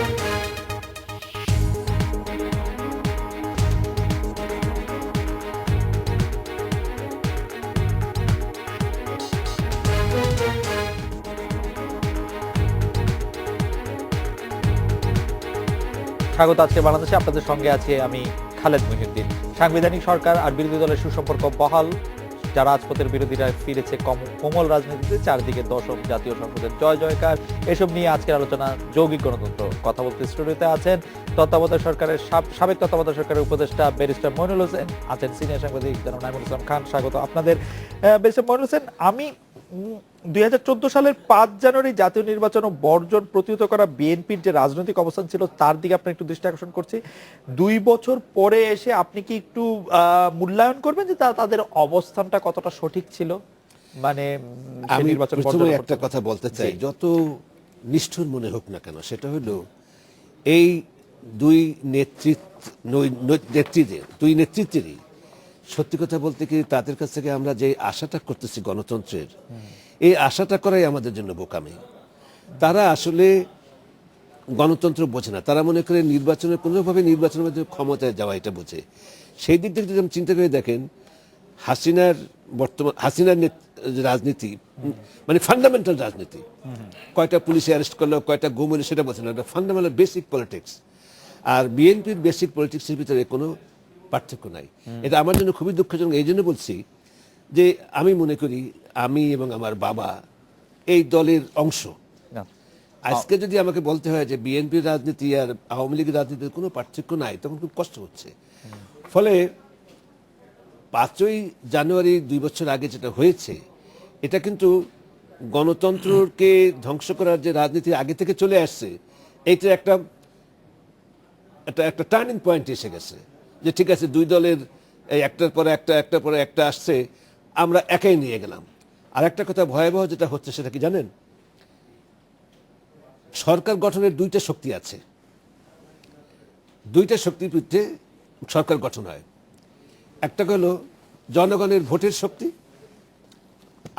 স্বাগত আজকে বাংলাদেশে, আপনাদের সঙ্গে আছি আমি খালেদ মুহিউদ্দিন। সাংবিধানিক সরকার আর বিরোধী দলের সুসম্পর্ক বহাল, যারা রাজপথের বিরোধীরা ফিরেছে কোমল রাজনীতিতে, চারদিকে দশম জাতীয় সংসদের জয় জয়কার, এসব নিয়ে আজকের আলোচনা যৌগিক গণতন্ত্র। কথা বলতে স্টুডিওতে আছেন তত্ত্বাবধায়ক সরকারের সাবেক তত্ত্বাবধায়ক সরকারের উপদেষ্টা ব্যারিস্টার মইনুল হোসেন, আছেন সিনিয়র সাংবাদিক জনাব নাঈমুল ইসলাম খান। স্বাগত আপনাদের। ব্যারিস্টার মইনুল হোসেন, আমি 2014 সালের 5 জানুয়ারি জাতীয় নির্বাচন ও বর্জন প্রতিহত করা বিএনপির যে রাজনৈতিক অবস্থান ছিল তার দিকে আপনার একটু দৃষ্টি আকর্ষণ করছি। 2 বছর পরে এসে আপনি কি একটু মূল্যায়ন করবেন যে তাদের অবস্থানটা কতটা সঠিক ছিল? মানে আমি প্রথমে একটা কথা বলতে চাই, যত নিষ্ঠুর মনে হোক না কেন, সেটা হলো এই দুই নেতৃত্বেরই সত্যি কথা বলতে কি তাদের কাছ থেকে আমরা যে আশাটা করতেছি গণতন্ত্রের, এই আশাটা করাই আমাদের জন্য বোকামি। তারা আসলে গণতন্ত্র বোঝে না, তারা মনে করে নির্বাচনের কোনোভাবে নির্বাচনের মধ্যে ক্ষমতায় যাওয়া এটা বোঝে। সেই দিক থেকে যদি আপনি চিন্তা করে দেখেন, হাসিনার রাজনীতি মানে ফান্ডামেন্টাল রাজনীতি, কয়টা পুলিশে অ্যারেস্ট করলো, কয়টা গুম হলো সেটা বোঝে না, ফান্ডামেন্টাল বেসিক পলিটিক্স। আর বিএনপির বেসিক পলিটিক্সের ভিতরে কোনো পার্থক্য নাই। এটা আমার জন্য খুবই দুঃখজনক। এই জন্য বলছি যে আমি মনে করি আমি এবং আমার বাবা এই দলের অংশ। আজকে যদি আমাকে বলতে হয় যে বিএনপির রাজনীতি আর আওয়ামী লীগের রাজনীতির কোনো পার্থক্য নাই, তখন খুব কষ্ট হচ্ছে। ফলে 5ই জানুয়ারি 2 বছর আগে যেটা হয়েছে, এটা কিন্তু গণতন্ত্রকে ধ্বংস করার যে রাজনীতি আগে থেকে চলে আসছে, এইটা একটা টার্নিং পয়েন্ট এসে গেছে। যে ঠিক আছে, দুই দলের একটার পরে একটা আসছে, আমরা একাই নিয়ে গেলাম। আর একটা কথা ভয়াবহ যেটা হচ্ছে সেটা কি জানেন, সরকার গঠনের 2টা শক্তি আছে, 2টা শক্তির বিরুদ্ধে সরকার গঠন হয়। একটা হলো জনগণের ভোটের শক্তি,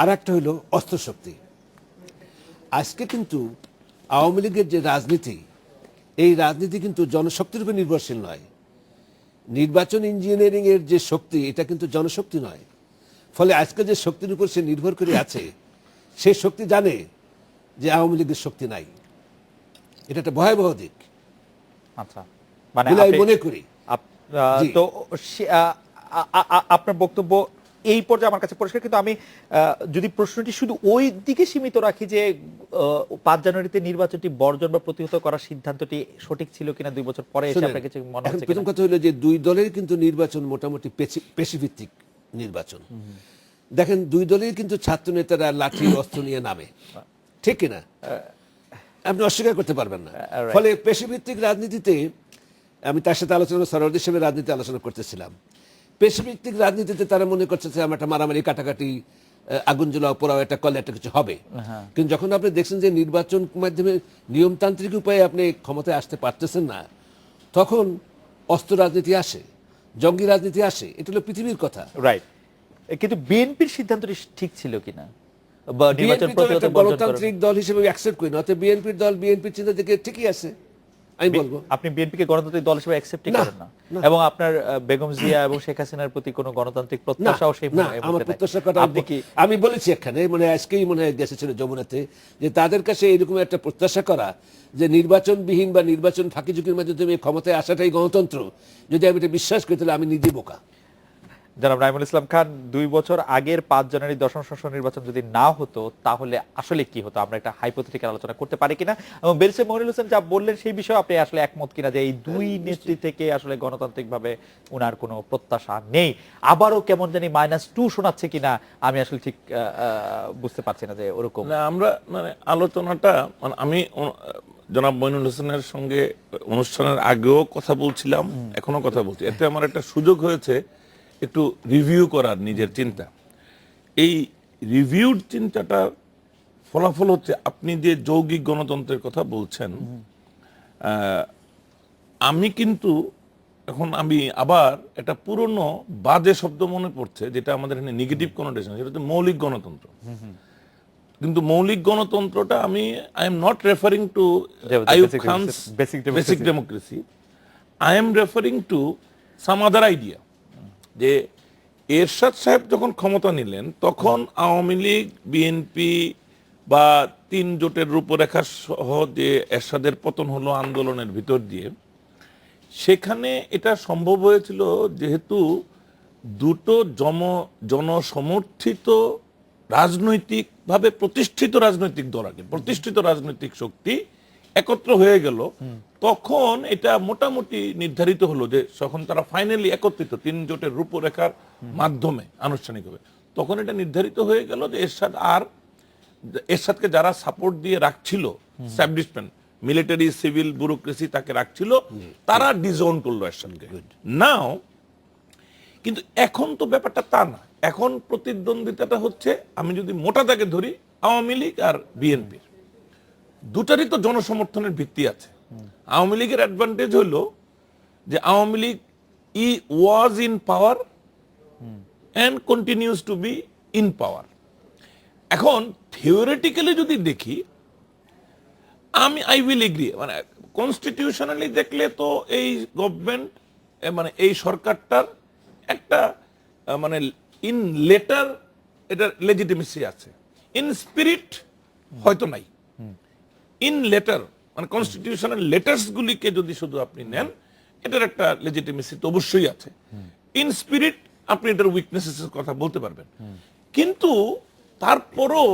আর একটা হলো অস্ত্র শক্তি। আজকে কিন্তু আওয়ামী লীগের যে রাজনীতি, এই রাজনীতি কিন্তু জনশক্তির উপর নির্ভরশীল নয়। নির্বাচন ইঞ্জিনিয়ারিং এর যে শক্তি, এটা কিন্তু জনশক্তি নয়। ফলে আজকে যে শক্তির উপর সে নির্ভর করে আছে, সেই শক্তি জানে যে আওয়ামী লীগের শক্তি নাই। এটা একটা ভয়াবহ দিক। আচ্ছা, মানে আমি মনে করি তো আপনার বক্তব্য এই পর্যায়ে আমার কাছে পরিষ্কার, কিন্তু আমি যদি প্রশ্নটি শুধু ওই দিকে সীমিত রাখি যে 5 জানুয়ারিতে নির্বাচনটি বর্জন বা প্রতিহত করার সিদ্ধান্তটি সঠিক ছিল কিনা 2 বছর পরে এসে আপনার কিছু মনে হচ্ছে? প্রথম কথা হলো যে দুই দলের কিন্তু নির্বাচন মোটামুটি পেশিভিত্তিক নির্বাচন। দেখেন, দুই দলের কিন্তু ছাত্র নেতারা লাঠি অস্ত্র নিয়ে নামে, ঠিক কিনা? আপনি অস্বীকার করতে পারবেন না। ফলে পেশিভিত্তিক রাজনীতিতে আমি তার সাথে আলোচনা সরোয়ার্দী সাহেবের রাজনীতি আলোচনা করতেছিলাম। পেশিভিত্তিক রাজনীতিতে তারা মনে করছে যে আমরা একটা মারামারি কাটাকাটি, আগুন জ্বলাও পোড়াও একটা করলে একটা কিছু হবে। কিন্তু যখন আপনি দেখছেন যে নির্বাচন মাধ্যমে নিয়মতান্ত্রিক উপায়ে আপনি ক্ষমতায় আসতে পারতেছেন না, তখন অস্ত্র রাজনীতি আসে, জঙ্গি রাজনীতি আসে। এটা হলো পৃথিবীর কথা। রাইট। কিন্তু বিএনপির সিদ্ধান্তটি ঠিক ছিল কিনা? গণতান্ত্রিক দল হিসেবে অ্যাকসেপ্ট করি না, অতএব বিএনপির দল বিএনপির চিন্তা থেকে ঠিকই আছে আমি বলবো। আপনি বিএনপিকে গণতান্ত্রিক দল হিসেবে অ্যাকসেপ্ট করেন না, এবং আপনার বেগম জিয়া এবং শেখ হাসিনার প্রতি কোনো গণতান্ত্রিক প্রত্যাশাও সেই না। আমার প্রত্যাশার কথা আমি বলেছি এখানে, মানে আজকেই মনে হয় গেছে ছিল যমুনাতে, যে তাদের কাছে এরকম একটা প্রত্যাশা করা যে নির্বাচনবিহীন বা নির্বাচন ফাঁকি ঝুঁকির মাধ্যমে ক্ষমতায় আসাটাই গণতন্ত্র, যদি আমি এটা বিশ্বাস করি তাহলে আমি নিজে বোকা। জনাব নাঈমুল ইসলাম খান, 2 বছর আগের 5 জানুয়ারি দশম সংসদ নির্বাচন যদি না হতো তাহলে আসলে কি হতো, আমরা একটা হাইপোথেটিক্যাল আলোচনা করতে পারি কিনা, এবং ব্যারিস্টার মইনুল হোসেন যা বললেন সেই বিষয়ে আপনি আসলে একমত কিনা যে এই দুই নেত্রী থেকে আসলে গণতান্ত্রিকভাবে উনার কোনো প্রত্যাশা নেই? আবারও কেমন জানি -2 শোনাচ্ছে কিনা আমি আসলে ঠিক বুঝতে পারছি না যে ওরকম। আমরা মানে আলোচনাটা, মানে আমি জনাব মইনুল হোসেনের সঙ্গে অনুষ্ঠানের আগেও কথা বলছিলাম, এখনো কথা বলছি। এতে আমার একটা সুযোগ হয়েছে একটু রিভিউ করার নিজের চিন্তা। এই রিভিউর চিন্তাটা ফলাফল হচ্ছে আপনি যে যৌগিক গণতন্ত্রের কথা বলছেন, আমি কিন্তু এখন আবার একটা পুরনো বাজে শব্দ মনে পড়ছে, যেটা আমাদের এখানে নেগেটিভ কনোটেশন, সেটা হচ্ছে মৌলিক গণতন্ত্র। কিন্তু মৌলিক গণতন্ত্রটা I am not referring to the Ayub basic Khan's democracy, basic democracy. Basic democracy, I am referring to some other idea. যে এরশাদ সাহেব যখন ক্ষমতা নিলেন তখন আওয়ামী লীগ, বিএনপি বা 3 জোটের রূপরেখা সহ যে এরশাদের পতন হলো আন্দোলনের ভিতর দিয়ে, সেখানে এটা সম্ভব হয়েছিল যেহেতু দুটো জনসমর্থিত রাজনৈতিকভাবে প্রতিষ্ঠিত রাজনৈতিক দল, আগে প্রতিষ্ঠিত রাজনৈতিক শক্তি একত্র হয়ে গেল, তখন এটা মোটামুটি নির্ধারিত হলো যে যখন তারা ফাইনালি একত্রিত 3 জোটের রূপরেখার মাধ্যমে আনুষ্ঠানিকভাবে, তখন এটা নির্ধারিত হয়ে গেল যে এরশাদকে যারা সাপোর্ট দিয়ে রাখছিল, এস্টাবলিশমেন্ট, মিলিটারি, সিভিল, ব্যুরোক্রেসি তাকে রাখছিল, তারা ডিজোন করলো এরশাদকে। নাও কিন্তু এখন তো ব্যাপারটা তা না, এখন প্রতিদ্বন্দ্বিতাটা হচ্ছে, আমি যদি মোটা দাগে ধরি, আওয়ামী লীগ আর বিএনপির দুটারই তো জনসমর্থনের ভিত্তি আছে। আওয়ামী লীগের অ্যাডভান্টেজ হলো যে Awami League was in power and continues to be in পাওয়ার। এখন থিওরিটিক্যালি যদি দেখি, আই উইল এগ্রি, মানে কনস্টিটিউশনালি দেখলে তো এই গভর্নমেন্ট, মানে এই সরকারটার একটা মানে ইন লেটার এটার লেজিটিমেসি আছে, ইন স্পিরিট হয়তো নাই। ইন লেটার মানে কনস্টিটিউশনাল লেটার্স গুলিকে যদি শুধু আপনি নেন, এটার একটা লেজিটিমেসি তো অবশ্যই আছে। ইন স্পিরিট আপনি এটার উইকনেসেস এর কথা বলতে পারবেন, কিন্তু তারপরও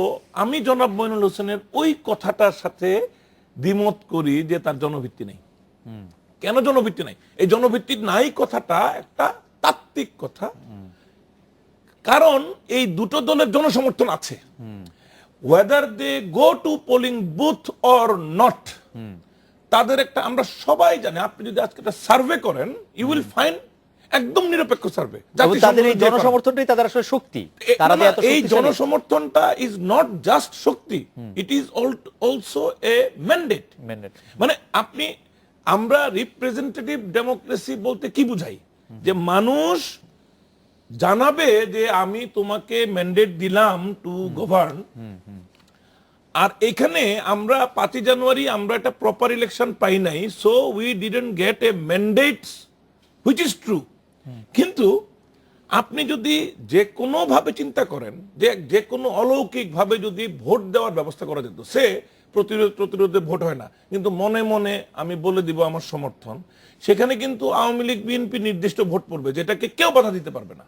আমি জনাব মইনুল হোসেনের ওই কথাটার সাথে দ্বিমত করি যে তার জনভিত্তি নেই। কেন জনভিত্তি নাই? এই জনভিত্তি নাই কথাটা একটা তাত্ত্বিক কথা, কারণ এই দুটো দলের জনসমর্থন আছে, whether they go to polling booth or not, তাদের একটা, আমরা সবাই জানি, আপনি যদি আজকে একটা সার্ভে করেন, ইউ উইল ফাইন্ড একদম নিরপেক্ষ সার্ভে, তাদের এই জনসমর্থনটাই তাদের আসলে শক্তি। তারা যে এত এই শক্তিশালী, জনসমর্থনটা ইজ নট জাস্ট শক্তি, it is also a mandate. মানে আমরা রিপ্রেজেন্টেটিভ ডেমোক্রেসি বলতে কি বুঝাই? যে মানুষ জানাবে যে আমি তোমাকে ম্যান্ডেট দিলাম টু গভর্ন, আর এখানে আমরা 5 জানুয়ারি আমরা একটা প্রপার ইলেকশন পাই নাই, so we didn't gate A mandate, which is true. কিন্তু আপনি যদি যে কোনো ভাবে চিন্তা করেন, যে কোনো অলৌকিক ভাবে যদি ভোট দেওয়ার ব্যবস্থা করা যেত, সে প্রতিরোধে ভোট হয় না, কিন্তু মনে মনে আমি বলে দিব আমার সমর্থন, সেখানে কিন্তু আওয়ামী লীগ, বিএনপি নির্দিষ্ট ভোট পড়বে, যেটাকে কেউ বাধা দিতে পারবে না।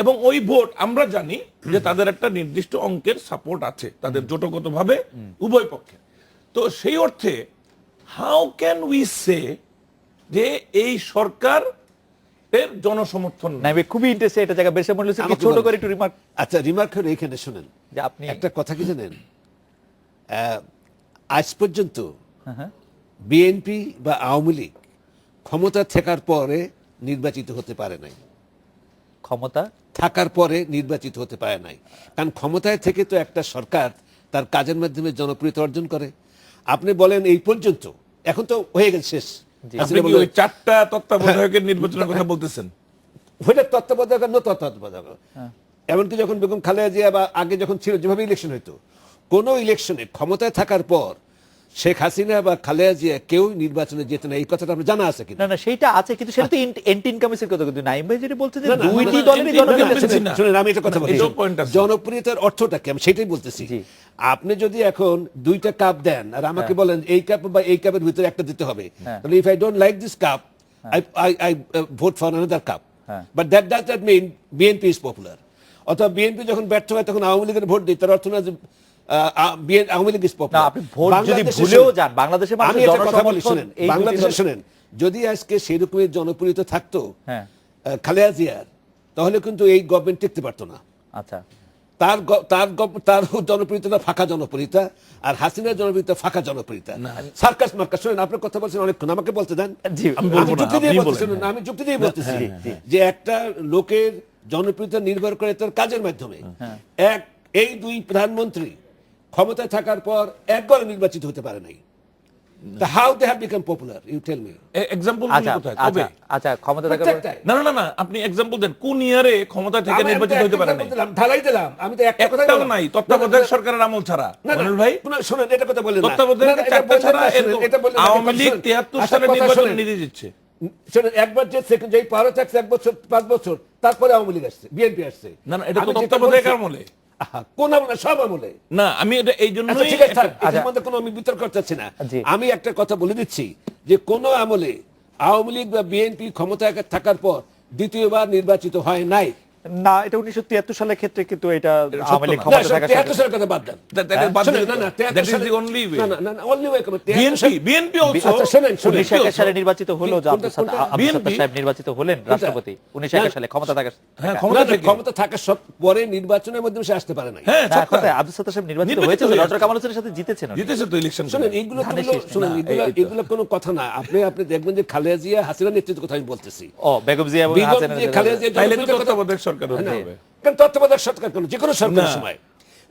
এবং ওই ভোট আমরা জানি যে তাদের একটা নির্দিষ্ট অঙ্কের সাপোর্ট আছে, তাদের জোটগত ভাবে উভয় পক্ষে। তো সেই অর্থে হাউ ক্যান উই সে যে এই সরকার এর জনসমর্থন না? খুবই ইন্টারেস্টিং এটা জায়গা বেশি মনে হচ্ছে, ছোট করে একটু রিমার্ক। আচ্ছা, রিমার্ক হলো এখানে শুনেন, যে আপনি একটা কথা কি জানেন, আজ পর্যন্ত বিএনপি বা আওয়ামী লীগ ক্ষমতা থাকার পরে নির্বাচিত হতে পারে নাই, ক্ষমতা থাকার পরে নির্বাচিত হতে পারে নাই। কারণ ক্ষমতায় থেকে তো একটা সরকার তার কাজের মাধ্যমে জনপ্রিয়তা অর্জন করে। আপনি বলেন এই পর্যন্ত, এখন তো হয়ে গেছে শেষ। আপনি কি ওই 4টা তত্ত্বাবধায়কের নির্বাচনের কথা বলতেছেন? ওইটা তত্ত্বাবধায়ক না তত্ত্বাবধায়ক, এমনকি যখন বেগম খালেদা জিয়া বা আগে যখন ছিল যেভাবে ইলেকশন হইতো, কোন ইলেকশনে ক্ষমতায় থাকার পর শেখ হাসিনা বা খালেদা জিয়া কেউ নির্বাচনে যেত না, এই কথাটা আপনার জানা আছে কিনা? না, সেইটা আছে, কিন্তু সেটা তো এন্টি ইনকামের কথা। কিন্তু নাইম ভাই যেটা বলতে যে না, না, দুইটি না, দলেরই জনপ্রিয়তা আছে। শুনেন, আমি একটা কথা বলছি, এটাও point আছে। জনপ্রিয়তার অর্থটা কি আমি সেটাই বলতেছি। আপনি যদি এখন 2টা কাপ দেন আর আমাকে বলেন এই কাপ বা এই কাপের ভিতরে একটা দিতে হবে, তাহলে if I don't like this cup, I vote for another cup, but that does not mean BNP is popular. অথবা বিএনপি যখন ব্যর্থ হয় তখন আওয়ামী লীগের ভোট দিই, তার অর্থ না যে আওয়ামী লীগ ইজ না, পপুলার। আপনি ভোট যদি ভুলেও যান, বাংলাদেশের মানুষ জনসমর্থন, বাংলাদেশে শুনেন, যদি আজকে সেই রকমের জনপ্রিয়তা থাকতো খালেদা জিয়ার, তাহলে কিন্তু এই গভর্নমেন্ট টিকতে পারতো না। আচ্ছা, তার জনপ্রিয়তা ফাঁকা জনপ্রিয়তা, আর হাসিনার জনপ্রিয়তা ফাঁকা জনপ্রিয়তা। সার্কাস মার্কাস, শুনেন, আপনার কথা বলছেন অনেকক্ষণ, আমাকে বলতে দেন। আমি যুক্তি দিয়ে বলতেছি যে একটা লোকের জনপ্রিয়তা নির্ভর করে তার কাজের মাধ্যমে। এই 2 প্রধানমন্ত্রী ক্ষমতায় থাকার পর একবার নির্বাচিত হতে পারে নাই, how they have become popular, you tell me. Example আচ্ছা কোথায় কবে? আচ্ছা ক্ষমতা থাকার প্রত্যেকটাই। না না না না, আপনি এক্সাম্পল দেন কোন ইয়ারে ক্ষমতা থেকে নির্বাচিত হতে পারে নাই? ঢালাই দিলাম, আমি তো একটা কথা একটাও নাই তত্ত্বাবধায়ক সরকারের আমল ছাড়া। মনিরুল ভাই, শুনুন, এটা কথা বলেন না। তত্ত্বাবধায়ক না, এটা চারটা বললেন ছাড়া না, শুনুন, এটা বললেন না, আওয়ামী লীগ শুনুন। 73 আচ্ছা, সালে কথা নির্বাচন শুনুন। নিতে দিচ্ছে। শুনুন, একবার যে সেকেন্ড যেই পাওয়ার থাকছে 1 বছর 5 বছর, তারপরে আওয়ামী লীগ আসছে, বিএনপি আসছে। না না, এটা তো আমি যেটা তত্ত্বাবধায়ক বলছি- আমলে। আহা, কোন আমলে? সব আমলে। না, আমি এটা এই আচ্ছা, জন্যই ঠিক আছে, থাক, এটার মধ্যে কোনো আমি বিতর্ক করতে চাচ্ছি না। জি। আমি একটা কথা বলে দিচ্ছি যে কোন আমলে আওয়ামী লীগ বা বিএনপি ক্ষমতায় থাকার পর দ্বিতীয়বার নির্বাচিত হয় নাই। না, এটা 1973 সালের ক্ষেত্রে কিন্তু এটা সত্য আওয়ামী লীগ না। ক্ষমতা থাকার 73 সালের কথা বাদ দেন। that is বাদ শুনুন, দিতে না, না, হবে। 73 That is সালে- the only way. না, না, না, না, only way কেন? 73 BNP সালে- BNP also আচ্ছা, শুনেন, শুনেন। 1971 সালে নির্বাচিত হলো যে কোনটা- আব্দুল সাত্তার কোনটা? আব্দুল সাত্তার BNP? সাহেব নির্বাচিত হলেন রাষ্ট্রপতি 1971 সালে ক্ষমতা থাকার হ্যাঁ, না, ক্ষমতা না, থেকে। ক্ষমতা থাকার পরে নির্বাচনের মাধ্যমে সে আসতে পারে নাই। হ্যাঁ, না, সত্য। কথায় আব্দুল সাত্তার সাহেব নির্বাচিত নির্বাচিত হয়েছে, হয়ে ডক্টর আসছে। কামাল হোসেনের সাথে জিতেছেন উনি। জিতেছে তো ইলেকশন। শুনেন, এইগুলো ধানের কোনো- শীষ শুনেন, না, এগুলো- এই তো। এগুলো কোনো কথা না। আপনি দেখবেন যে খালেদা জিয়া হাসিনা নেতৃত্বের কথা আমি বলতেছি। ও বেগম জিয়া এবং বিগত হাসিনা যে খালেদা জিয়া তাইলে তো জনপ্রিয়তার কথা- তত্ত্বাবধায়ক সরকার হতে হ্যাঁ, হবে। কারণ তত্ত্বাবধায়ক সরকার কোনো যে কোনো সরকারের না। সময়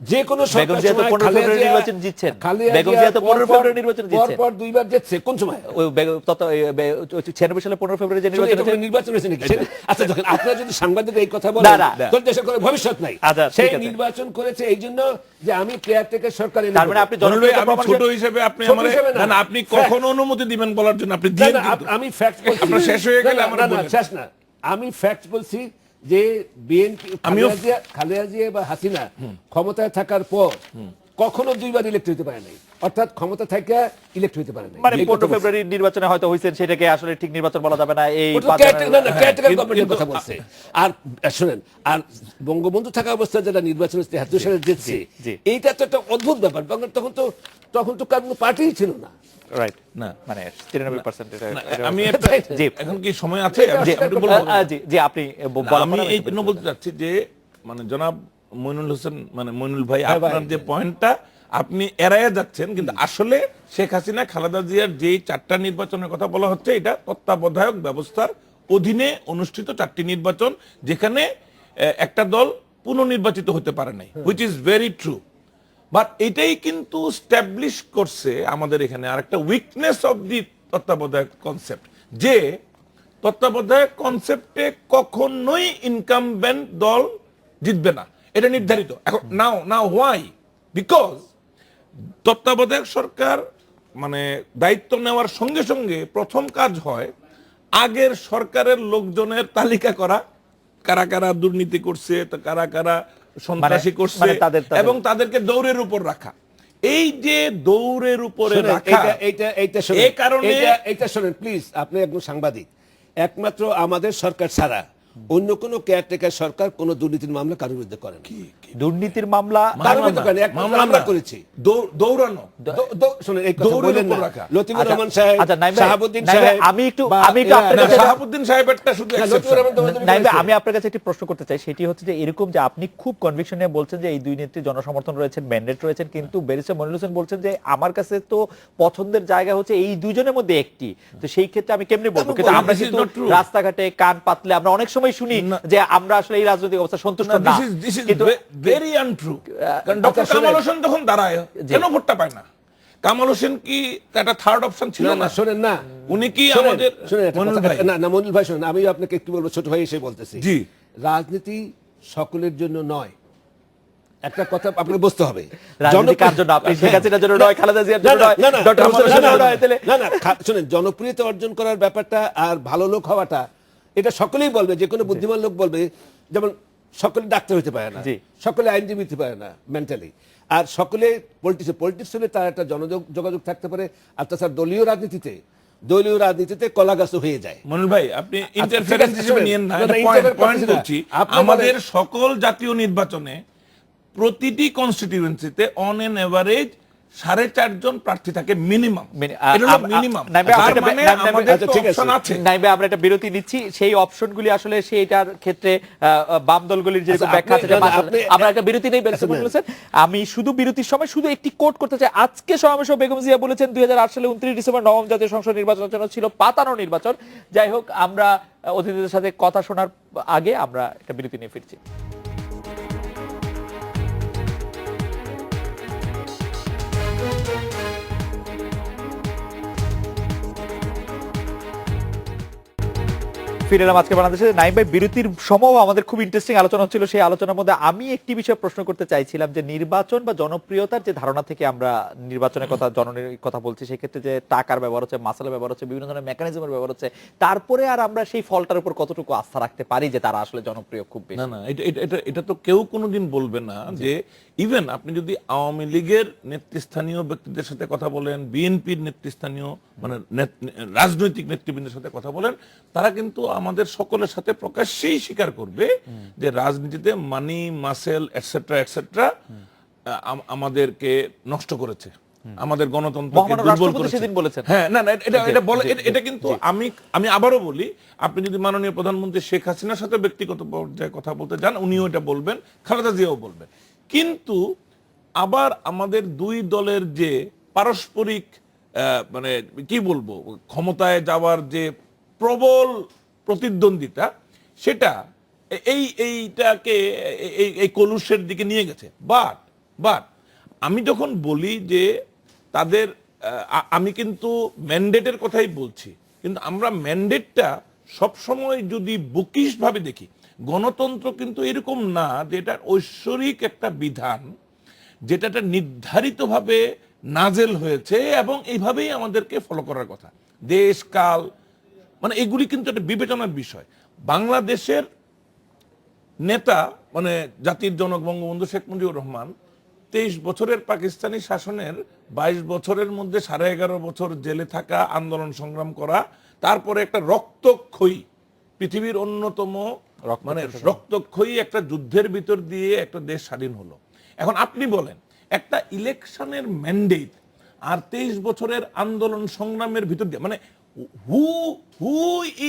যে কোনো বেগম সরকার জিয়া তো সময় 15 খালেদা ফেব্রুয়ারি জিয়া- নির্বাচন জিতছেন। খালেদা বেগম জিয়া জিয়া তো 15 পরপর- ফেব্রুয়ারি নির্বাচন জিতছেন। পরপর দুইবার জিতছে কোন সময়? ওই 96 সালে 15 ফেব্রুয়ারি যে নির্বাচন এটা কোনো হয়েছে। নির্বাচন হয়েছে নাকি? আচ্ছা, দেখেন, আপনারা যদি সাংবাদিক এই কথা না, বলেন না। তাহলে দেশের কোনো ভবিষ্যৎ নাই। আচ্ছা, ঠিক সেই আছে। নির্বাচন করেছে এই জন্য যে আমি কেয়ারটেকার সরকার এনে তার মানে দেবো। আপনি মনিরুল ভাই, জনপ্রিয়তা আমি প্রমাণ ছোট করে- হিসেবে আপনি ছোট আমারে হিসেবে না। না না, আপনি কখন অনুমতি দিবেন বলার জন্য আপনি না, দিয়েন না, কিন্তু। আমি ফ্যাক্ট বলছি। আপনার শেষ হয়ে গেলে না, না, আমার না, না, বলেন। শেষ না। আমি ফ্যাক্ট বলছি যে বিএনপি আমিও- খালেদা জিয়া বা হাসিনা ক্ষমতায় থাকার পর কখনো দুইবার ইলেক্ট হতে পারে নাই, অর্থাৎ ক্ষমতা থেকে ইলেক্ট হতে পারে নাই। মানে এই কথা 15 বলছি। ফেব্রুয়ারি নির্বাচনে হয়তো হয়েছে, সেটাকে আসলে ঠিক নির্বাচন বলা যাবে না। এই ওটা তো পাঁচ caretaker- না, না, জানুয়ারি- caretaker কিন্তু- government-এর কথা বলছে। আর শুনেন, আর বঙ্গবন্ধু থাকা অবস্থায় যেটা নির্বাচন 73 সালে জিতছে, জি। এইটা তো একটা অদ্ভুত ব্যাপার। তখন তো কারণ পার্টিই ছিল না। রাইট, না। মানে 93% না, এটা- আমি একটা- জি। এখন কি সময় আছে? আমি জি, একটু বলবো। জি, জি, আপনি না, আমি এই জন্য বলতে চাচ্ছি যে মানে জনাব মইনুল হোসেন, মানে মইনুল ভাই, হ্যাঁ, আপনার ভাই। যে পয়েন্টটা আপনি এড়াইয়া যাচ্ছেন, কিন্তু আসলে শেখ হাসিনা খালেদা জিয়ার যেই 4টা নির্বাচনের কথা বলা হচ্ছে, এটা তত্ত্বাবধায়ক ব্যবস্থার অধীনে অনুষ্ঠিত 4টি নির্বাচন, যেখানে একটা দল পুনর্নির্বাচিত হতে পারে নাই, which is very true. But এটাই কিন্তু স্ট্যাবলিশ করছে আমাদের এখানে আরেকটা উইকনেস অফ দি তত্ত্বাবধায়ক কনসেপ্ট, যে তত্ত্বাবধায়ক কনসেপ্টে কখনোই ইনকামবেন্ট দল জিতবে না, এটা নির্ধারিত। এখন নাও হোয়াই? বিকজ তত্ত্বাবধায়ক সরকার মানে দায়িত্ব নেওয়ার সঙ্গে সঙ্গে প্রথম কাজ হয় আগের সরকারের লোকজনের তালিকা করা, কারা কারা দুর্নীতি করছে, তো কারা কারা সন্ত্রাসী করছে, মানে তাদের- এবং তাদেরকে দৌড়ের উপর রাখা। এই যে দৌড়ের উপরে শোনেন, রাখা, এইটা শোনেন, এই কারণে- এইটা শোনেন প্লিজ, আপনি একজন সাংবাদিক। একমাত্র আমাদের সরকার ছাড়া অন্য কোন কেয়ারটেকার সরকার কোন দুর্নীতির মামলা কারোর বিরুদ্ধে করে না। দুর্নীতির মামলা কারোর বিরুদ্ধে করেনি, একমাত্র আমরা করেছি। দৌড়ানো। শোনেন, এই কথা দৌড়ের বলেন উপর না। রাখা। লতিফুর রহমান সাহেব, আচ্ছা, নাইম ভাই, শাহাবুদ্দিন নাইম ভাই, সাহেব, আমি একটু বা আপনার না, কাছে- শাহাবুদ্দিন সাহেবেরটা শুধু হ্যাঁ, exception। লতিফুর রহমান দৌড়াদৌড়ি নাইম ভাই, করেছে। আমি আপনার কাছে একটি প্রশ্ন করতে চাই, সেটি হচ্ছে যে এরকম যে আপনি খুব কনভিকশন নিয়ে বলছেন যে এই দুই নেত্রী জনসমর্থন রয়েছেন, ম্যান্ডেট রয়েছেন, কিন্তু ব্যারিস্টার মনিরুল হোসেন বলছেন যে আমার কাছে তো পছন্দের জায়গা হচ্ছে এই দুইজনের মধ্যে একটি। তো সেই ক্ষেত্রে আমি কেমনে বলবো? কিন্তু আমরা This is কিন্তু not true. রাস্তাঘাটে কান পাতলে আমরা অনেক সময় শুনি না। যে আমরা আসলে এই রাজনৈতিক অবস্থা সন্তুষ্ট না, না, this is কিন্তু very untrue। কারণ ডক্টর আচ্ছা, কামাল শোনেন। হোসেন যখন দাঁড়ায়, কেন ভোটটা পায় না? কামাল হোসেন কি একটা থার্ড অপশন ছিল না, না? না, শোনেন না। উনি কি শোনেন, আমাদের শোনেন একটা মনির কথা- ভাই? না, মনির ভাই শোনেন, আমি আপনাকে একটু বলবো, ছোট ভাই এসে বলতেছি। জি। রাজনীতি সকলের জন্য নয়, একটা কথা আপনাকে বুঝতে হবে। রাজনীতি কার জন্য? আপনি শেখ হাসিনার জন্য নয়, খালেদা জিয়ার জন্য নয়, না, না, ডক্টর হোসেনের জন্য নয়, তাহলে না, না, শোনেন, জনপ্রিয়তা অর্জন করার ব্যাপারটা আর ভালো লোক হওয়াটা, এটা সকলেই বলবে, যে কোনো বুদ্ধিমান লোক বলবে। যেমন সকলে ডাক্তার হতে পারে না, জি। সকলে আইনজীবী হতে পারে না মেন্টালি, আর সকলে পলিটিক্স হলে তার একটা জনযোগাযোগ থাকতে পারে। আর তাছাড়া দলীয় রাজনীতিতে কলা গাছ হয়ে যায়। মনির ভাই, আপনি ঠিক ইন্টারফারেন্স আছে, হিসেবে শোনেন। নিয়েন না, না, এটা না, পয়েন্ট interfere করছি না। বলছি। আপনি আমাদের বলেন- সকল জাতীয় নির্বাচনে প্রতিটি কনস্টিটিউয়েন্সিতে অন এন এভারেজ 4.5 জন প্রার্থী থাকে মিনিমাম। এটা হলো মিনিমাম। নাইম ভাই, তার আপনার- মানে নাইম ভাই, আমাদের আচ্ছা, তো ঠিক আছে। অপশন আছে। নাই ভাই, আমরা একটা বিরতি নিচ্ছি। সেই অপশনগুলি আসলে সেইটার ক্ষেত্রে বাম দলগুলির যেরকম আচ্ছা, ব্যাখ্যা আছে, আপনি- যে আপনি- আমরা একটা বিরতি নেই, ব্যারিস্টার মনিরুল হোসেন। আমি শুধু বিরতির সময় শুধু একটি কোট করতে চাই। আজকে সমাবেশে বেগম জিয়া বলেছেন 2008 সালে 29 ডিসেম্বর নবম জাতীয় সংসদ নির্বাচনের জন্য ছিল পাতানো নির্বাচন। যাই হোক, আমরা অতিথিদের সাথে কথা শোনার আগে আমরা একটা বিরতি নিয়ে ফিরছি। ফিরে এলাম আজকে বাংলাদেশে। নাইম ভাই, বিরতির সময় আমাদের খুব ইন্টারেস্টিং আলোচনা হচ্ছিল। সেই আলোচনার মধ্যে আমি একটি বিষয় প্রশ্ন করতে চাইছিলাম যে নির্বাচন বা জনপ্রিয়তার যে ধারণা থেকে আমরা নির্বাচনের কথা জননের কথা বলছি, সেক্ষেত্রে যে টাকার ব্যবহার হচ্ছে, মাসালা ব্যবহার হচ্ছে, বিভিন্ন ধরনের মেকানিজমের ব্যবহার হচ্ছে, তারপরে আর আমরা সেই ফলটার উপর কতটুকু আস্থা রাখতে পারি যে তারা আসলে জনপ্রিয় খুব বেশি? না না, এটা তো কেউ কোনোদিন বলবে না যে ইভেন আপনি যদি আওয়ামী লীগের নেতৃস্থানীয় ব্যক্তিদের সাথে কথা বলেন, বিএনপির নেতৃস্থানীয় মানে রাজনৈতিক নেতৃবৃন্দের সাথে কথা বলেন, তারা কিন্তু আমাদের সকলের সাথে প্রকাশ্যেই স্বীকার করবে যে রাজনীতিতে মানি, মাসেল এটসেট্রা এটসেট্রা আমাদেরকে নষ্ট করেছে, আমাদের গণতন্ত্রকে মহামান্য দুর্বল রাষ্ট্রপতি করেছে। সেদিন বলেছেন। হ্যাঁ, না না, এটা বলে, এটা কিন্তু আমি আবারও বলি, আপনি যদি মাননীয় প্রধানমন্ত্রী শেখ হাসিনার সাথে ব্যক্তিগত পর্যায়ে কথা বলতে যান, উনিও এটা বলবেন, খালেদা জিয়াও বলবেন। কিন্তু আবার আমাদের দুই দলের যে পারস্পরিক মানে কি বলবো, ক্ষমতায় যাওয়ার যে প্রবল প্রতিদ্বন্দ্বিতা, সেটা এইটাকে এই কলুষের দিকে নিয়ে গেছে। বাট আমি যখন বলি যে তাদের আমি কিন্তু ম্যান্ডেটের কথাই বলছি, কিন্তু আমরা ম্যান্ডেটটা সবসময় যদি বুকিশ ভাবে দেখি, গণতন্ত্র কিন্তু এরকম না যে এটা ঐশ্বরিক একটা বিধান, যেটা একটা নির্ধারিতভাবে নাজেল হয়েছে এবং এইভাবেই আমাদেরকে ফলো করার কথা। দেশ কাল মানে এগুলি কিন্তু একটা বিবেচনার বিষয়। বাংলাদেশের নেতা মানে জাতির জনক বঙ্গবন্ধু শেখ মুজিবুর রহমান 23 বছরের পাকিস্তানি শাসনের 22 বছরের মধ্যে 11.5 বছর জেলে থাকা, আন্দোলন সংগ্রাম করা, তারপরে একটা রক্তক্ষয়ী পৃথিবীর অন্যতম মানে রক্তক্ষয়ী একটা যুদ্ধের ভিতর দিয়ে একটা দেশ স্বাধীন হলো। এখন আপনি বলেন, একটা ইলেকশনের ম্যান্ডেট আর 23 বছরের আন্দোলন সংগ্রামের ভিতর দিয়ে মানে who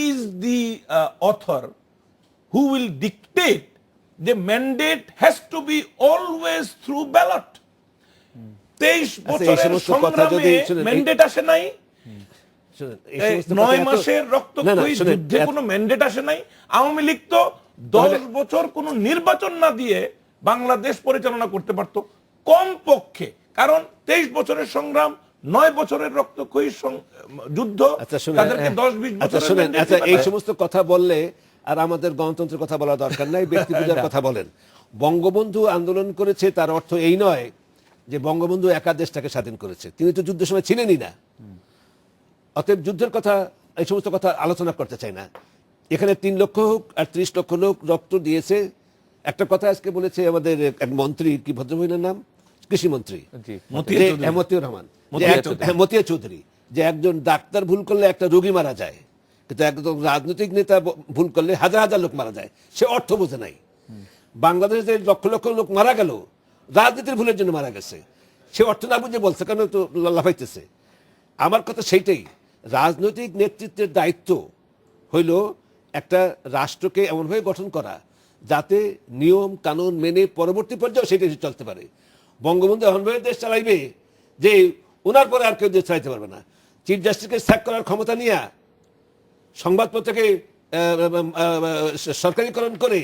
is the author who will dictate the mandate has to be always through ballot? 23 বছরের সংগ্রামে ম্যান্ডেট আসে নাই, 9 মাসের রক্তক্ষয়ী যুদ্ধে কোনো ম্যান্ডেট আসে নাই। আওয়ামী লীগ তো 10 বছর কোনো নির্বাচন না দিয়ে বাংলাদেশ পরিচালনা করতে পারতো কমপক্ষে, কারণ 23 বছরের সংগ্রাম, 9 বছরের রক্তক্ষয়ী যুদ্ধ, তাদেরকে 10-20 বছরের এই সমস্ত কথা বললে আর আমাদের গণতন্ত্রের কথা বলা দরকার নাই, ব্যক্তি পূজার কথা বলেন। বঙ্গবন্ধু আন্দোলন করেছে, তার অর্থ এই নয় যে বঙ্গবন্ধু একা দেশটাকে স্বাধীন করেছে। তিনি তো যুদ্ধের সময় ছিলেনই না। অতএব যুদ্ধের কথা, এই সমস্ত কথা আলোচনা করতে চাই না। এখানে 3 লক্ষ হোক আর 30 লক্ষ লোক রক্ত দিয়েছে। একটা কথা আজকে বলেছে আমাদের এক মন্ত্রী, কি ভদ্রমহিলার নাম, কৃষিমন্ত্রী মতিয়া রহমান, মতিয়া চৌধুরী, যে একজন ডাক্তার ভুল করলে একটা রোগী মারা যায়, কিন্তু একদম রাজনৈতিক নেতা ভুল করলে হাজার হাজার লোক মারা যায়। সে অর্থ বোঝে নাই। বাংলাদেশে যে লক্ষ লক্ষ লোক মারা গেল রাজনীতির ভুলের জন্য মারা গেছে, সে অর্থ না বুঝে বলছে, কারণ তো লাফাইতেছে। আমার কথা সেইটাই, রাজনৈতিক নেতৃত্বের দায়িত্ব হইল একটা রাষ্ট্রকে এমনভাবে গঠন করা যাতে নিয়ম কানুন মেনে পরবর্তী পর্যায়ে সেটা চলতে পারে। বঙ্গবন্ধু এমনভাবে দেশ চালাইবে যে ওনার পরে আর কেউ দেশ চালাইতে পারবে না। চিফ জাস্টিসকে স্যাক করার ক্ষমতা নিয়ে সংবাদপত্রকে সরকারিকরণ করে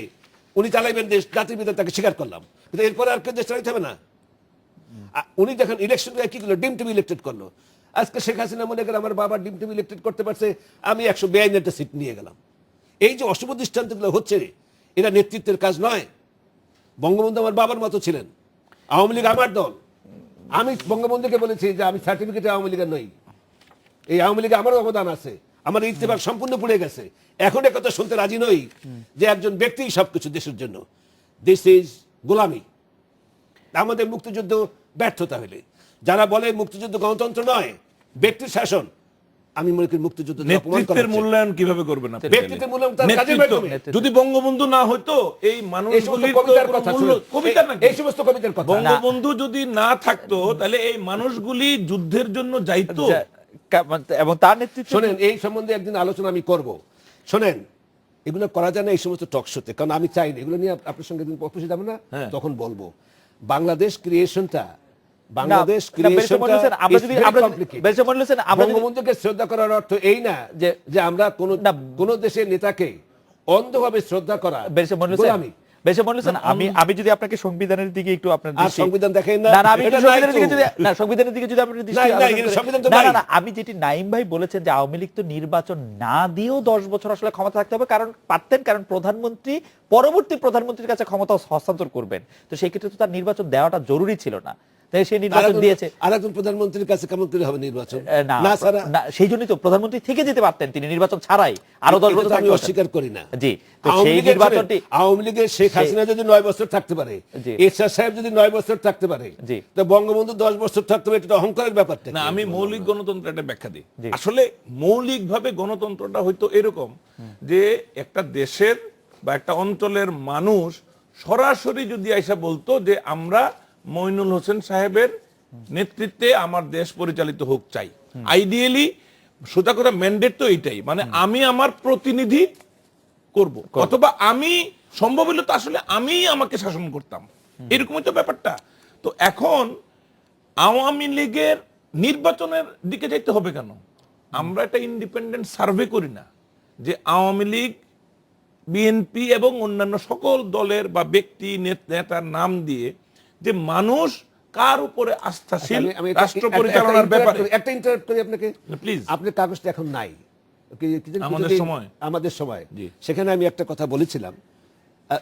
উনি চালাইবেন দেশ, জাতির পিতা তাকে স্বীকার করলাম, কিন্তু এরপরে আর কেউ দেশ চালাইতে হবে না। উনি যখন ইলেকশন কি করলো, ডিম টু বি ইলেক্টেড করলো। আজকে শেখ হাসিনা মনে করে আমার বাবা ডিম টু বি ইলেক্টেড করতে পারছে, আমি 152টা সিট নিয়ে গেলাম। এই যে অশুভ দৃষ্টান্তগুলো হচ্ছে, এটা নেতৃত্বের কাজ নয়। বঙ্গবন্ধু আমার বাবার মতো ছিলেন, আওয়ামী লীগ আমার দল। আমি বঙ্গবন্ধুকে বলেছি যে আমি সার্টিফিকেটে আওয়ামী লীগের নই, এই আওয়ামী লীগে আমারও অবদান আছে, আমার ইত্তেফাক সম্পূর্ণ পুড়ে গেছে। এখন একথা শুনতে রাজি নই যে একজন ব্যক্তি সবকিছু দেশের জন্য। দিস ইজ গোলামি। আমাদের মুক্তিযুদ্ধ ব্যর্থতা হলে যারা বলে মুক্তিযুদ্ধ গণতন্ত্র নয়, ব্যক্তির শাসন, আমি মনে করি মুক্তিযুদ্ধ নেতৃত্বের মূল্যায়ন কিভাবে করবেন আপনি? ব্যক্তিত্বের মূল্যায়ন তার কাজের মাধ্যমে। যদি বঙ্গবন্ধু না হতো এই মানুষগুলির কবিতার কথা, কবিতা নাকি? এই সমস্ত কবিতার কথা। বঙ্গবন্ধু যদি না থাকতো তাহলে এই মানুষগুলি যুদ্ধের জন্য যাইতো এবং তার নেতৃত্বে। শোনেন, এই সম্বন্ধে একদিন আলোচনা আমি করব। শোনেন, এগুলো করা যায় না এই সমস্ত টক শোতে, কারণ আমি চাই না এগুলো নিয়ে আপনার সঙ্গে অফিসে যাবো না, তখন বলবো। বাংলাদেশ ক্রিয়েশনটা, বাংলাদেশ বঙ্গবন্ধুকে শ্রদ্ধা করার অর্থ এই না যে আমরা কোন দেশের নেতাকে অন্ধভাবে শ্রদ্ধা করা। বেশি মনে হচ্ছে আমি যদি আপনাকে সংবিধানের দিকে একটু আপনার আর সংবিধান দেখেন না, না না আমি এটা একটু নাই সংবিধানের তো। দিকে যদি না সংবিধানের দিকে যদি আপনার দৃষ্টি নাই, নাই, আকর্ষণ করি- সংবিধান তো না নাই। না না আমি যেটি নাইম ভাই বলেছেন যে আওয়ামী লীগ তো নির্বাচন না দিয়েও 10 বছর আসলে ক্ষমতা থাকতে হবে, কারণ পারতেন, কারণ প্রধানমন্ত্রী পরবর্তী প্রধানমন্ত্রীর কাছে ক্ষমতা হস্তান্তর করবেন, তো সেই ক্ষেত্রে তো তার নির্বাচন দেওয়াটা জরুরি ছিল না, তাই সে নির্বাচন দিয়েছে। আরেকজন প্রধানমন্ত্রীর কাছে কেমন করে হবে নির্বাচন? না না স্যার, না সেই জন্যই তো প্রধানমন্ত্রী থেকে যেতে পারতেন তিনি নির্বাচন ছাড়াই, আরো 10 বছর আমি থাকতে পারতেন। অস্বীকার করি না। জি, তো আওয়ামী সেই লীগের নির্বাচনটি আওয়ামী লীগের শেখ হাসিনা যদি 9 বছর থাকতে পারে, জি। এরশাদ সাহেব যদি 9 বছর থাকতে পারে, জি। তো বঙ্গবন্ধু 10 বছর থাকতে পারে, এটা অহংকারের ব্যাপারটা না কি? আমি মৌলিক গণতন্ত্রের একটা ব্যাখ্যা দিই। জি। আসলে মৌলিকভাবে গণতন্ত্রটা হয়তো এরকম যে একটা দেশের বা একটা অঞ্চলের মানুষ সরাসরি যদি আইসা বলতো যে আমরা মইনুল হোসেন সাহেবের নেতৃত্বে আমার দেশ পরিচালিত হোক চাই, আইডিয়ালি সোজা কথা ম্যান্ডেট তো এইটাই, মানে আমি আমার প্রতিনিধি করব, অথবা আমি সম্ভব হলে তো আসলে আমি আমাকে শাসন করতাম, এরকমই তো ব্যাপারটা। তো এখন আওয়ামী লীগের নির্বাচনের দিকে যাইতে হবে কেন? আমরা একটা ইন্ডিপেন্ডেন্ট সার্ভে করি না যে আওয়ামী লীগ, বিএনপি এবং অন্যান্য সকল দলের বা ব্যক্তি নেতার নাম দিয়ে যে মানুষ কার উপরে আস্থাশীল আমি রাষ্ট্র পরিচালনার ব্যাপারে। একটা ইন্টারাপ্ট করি আপনাকে, প্লিজ। আপনার কাগজটা এখন নাই, আমাদের সময়। আমাদের সময় জি। সেখানে আমি একটা কথা বলেছিলাম,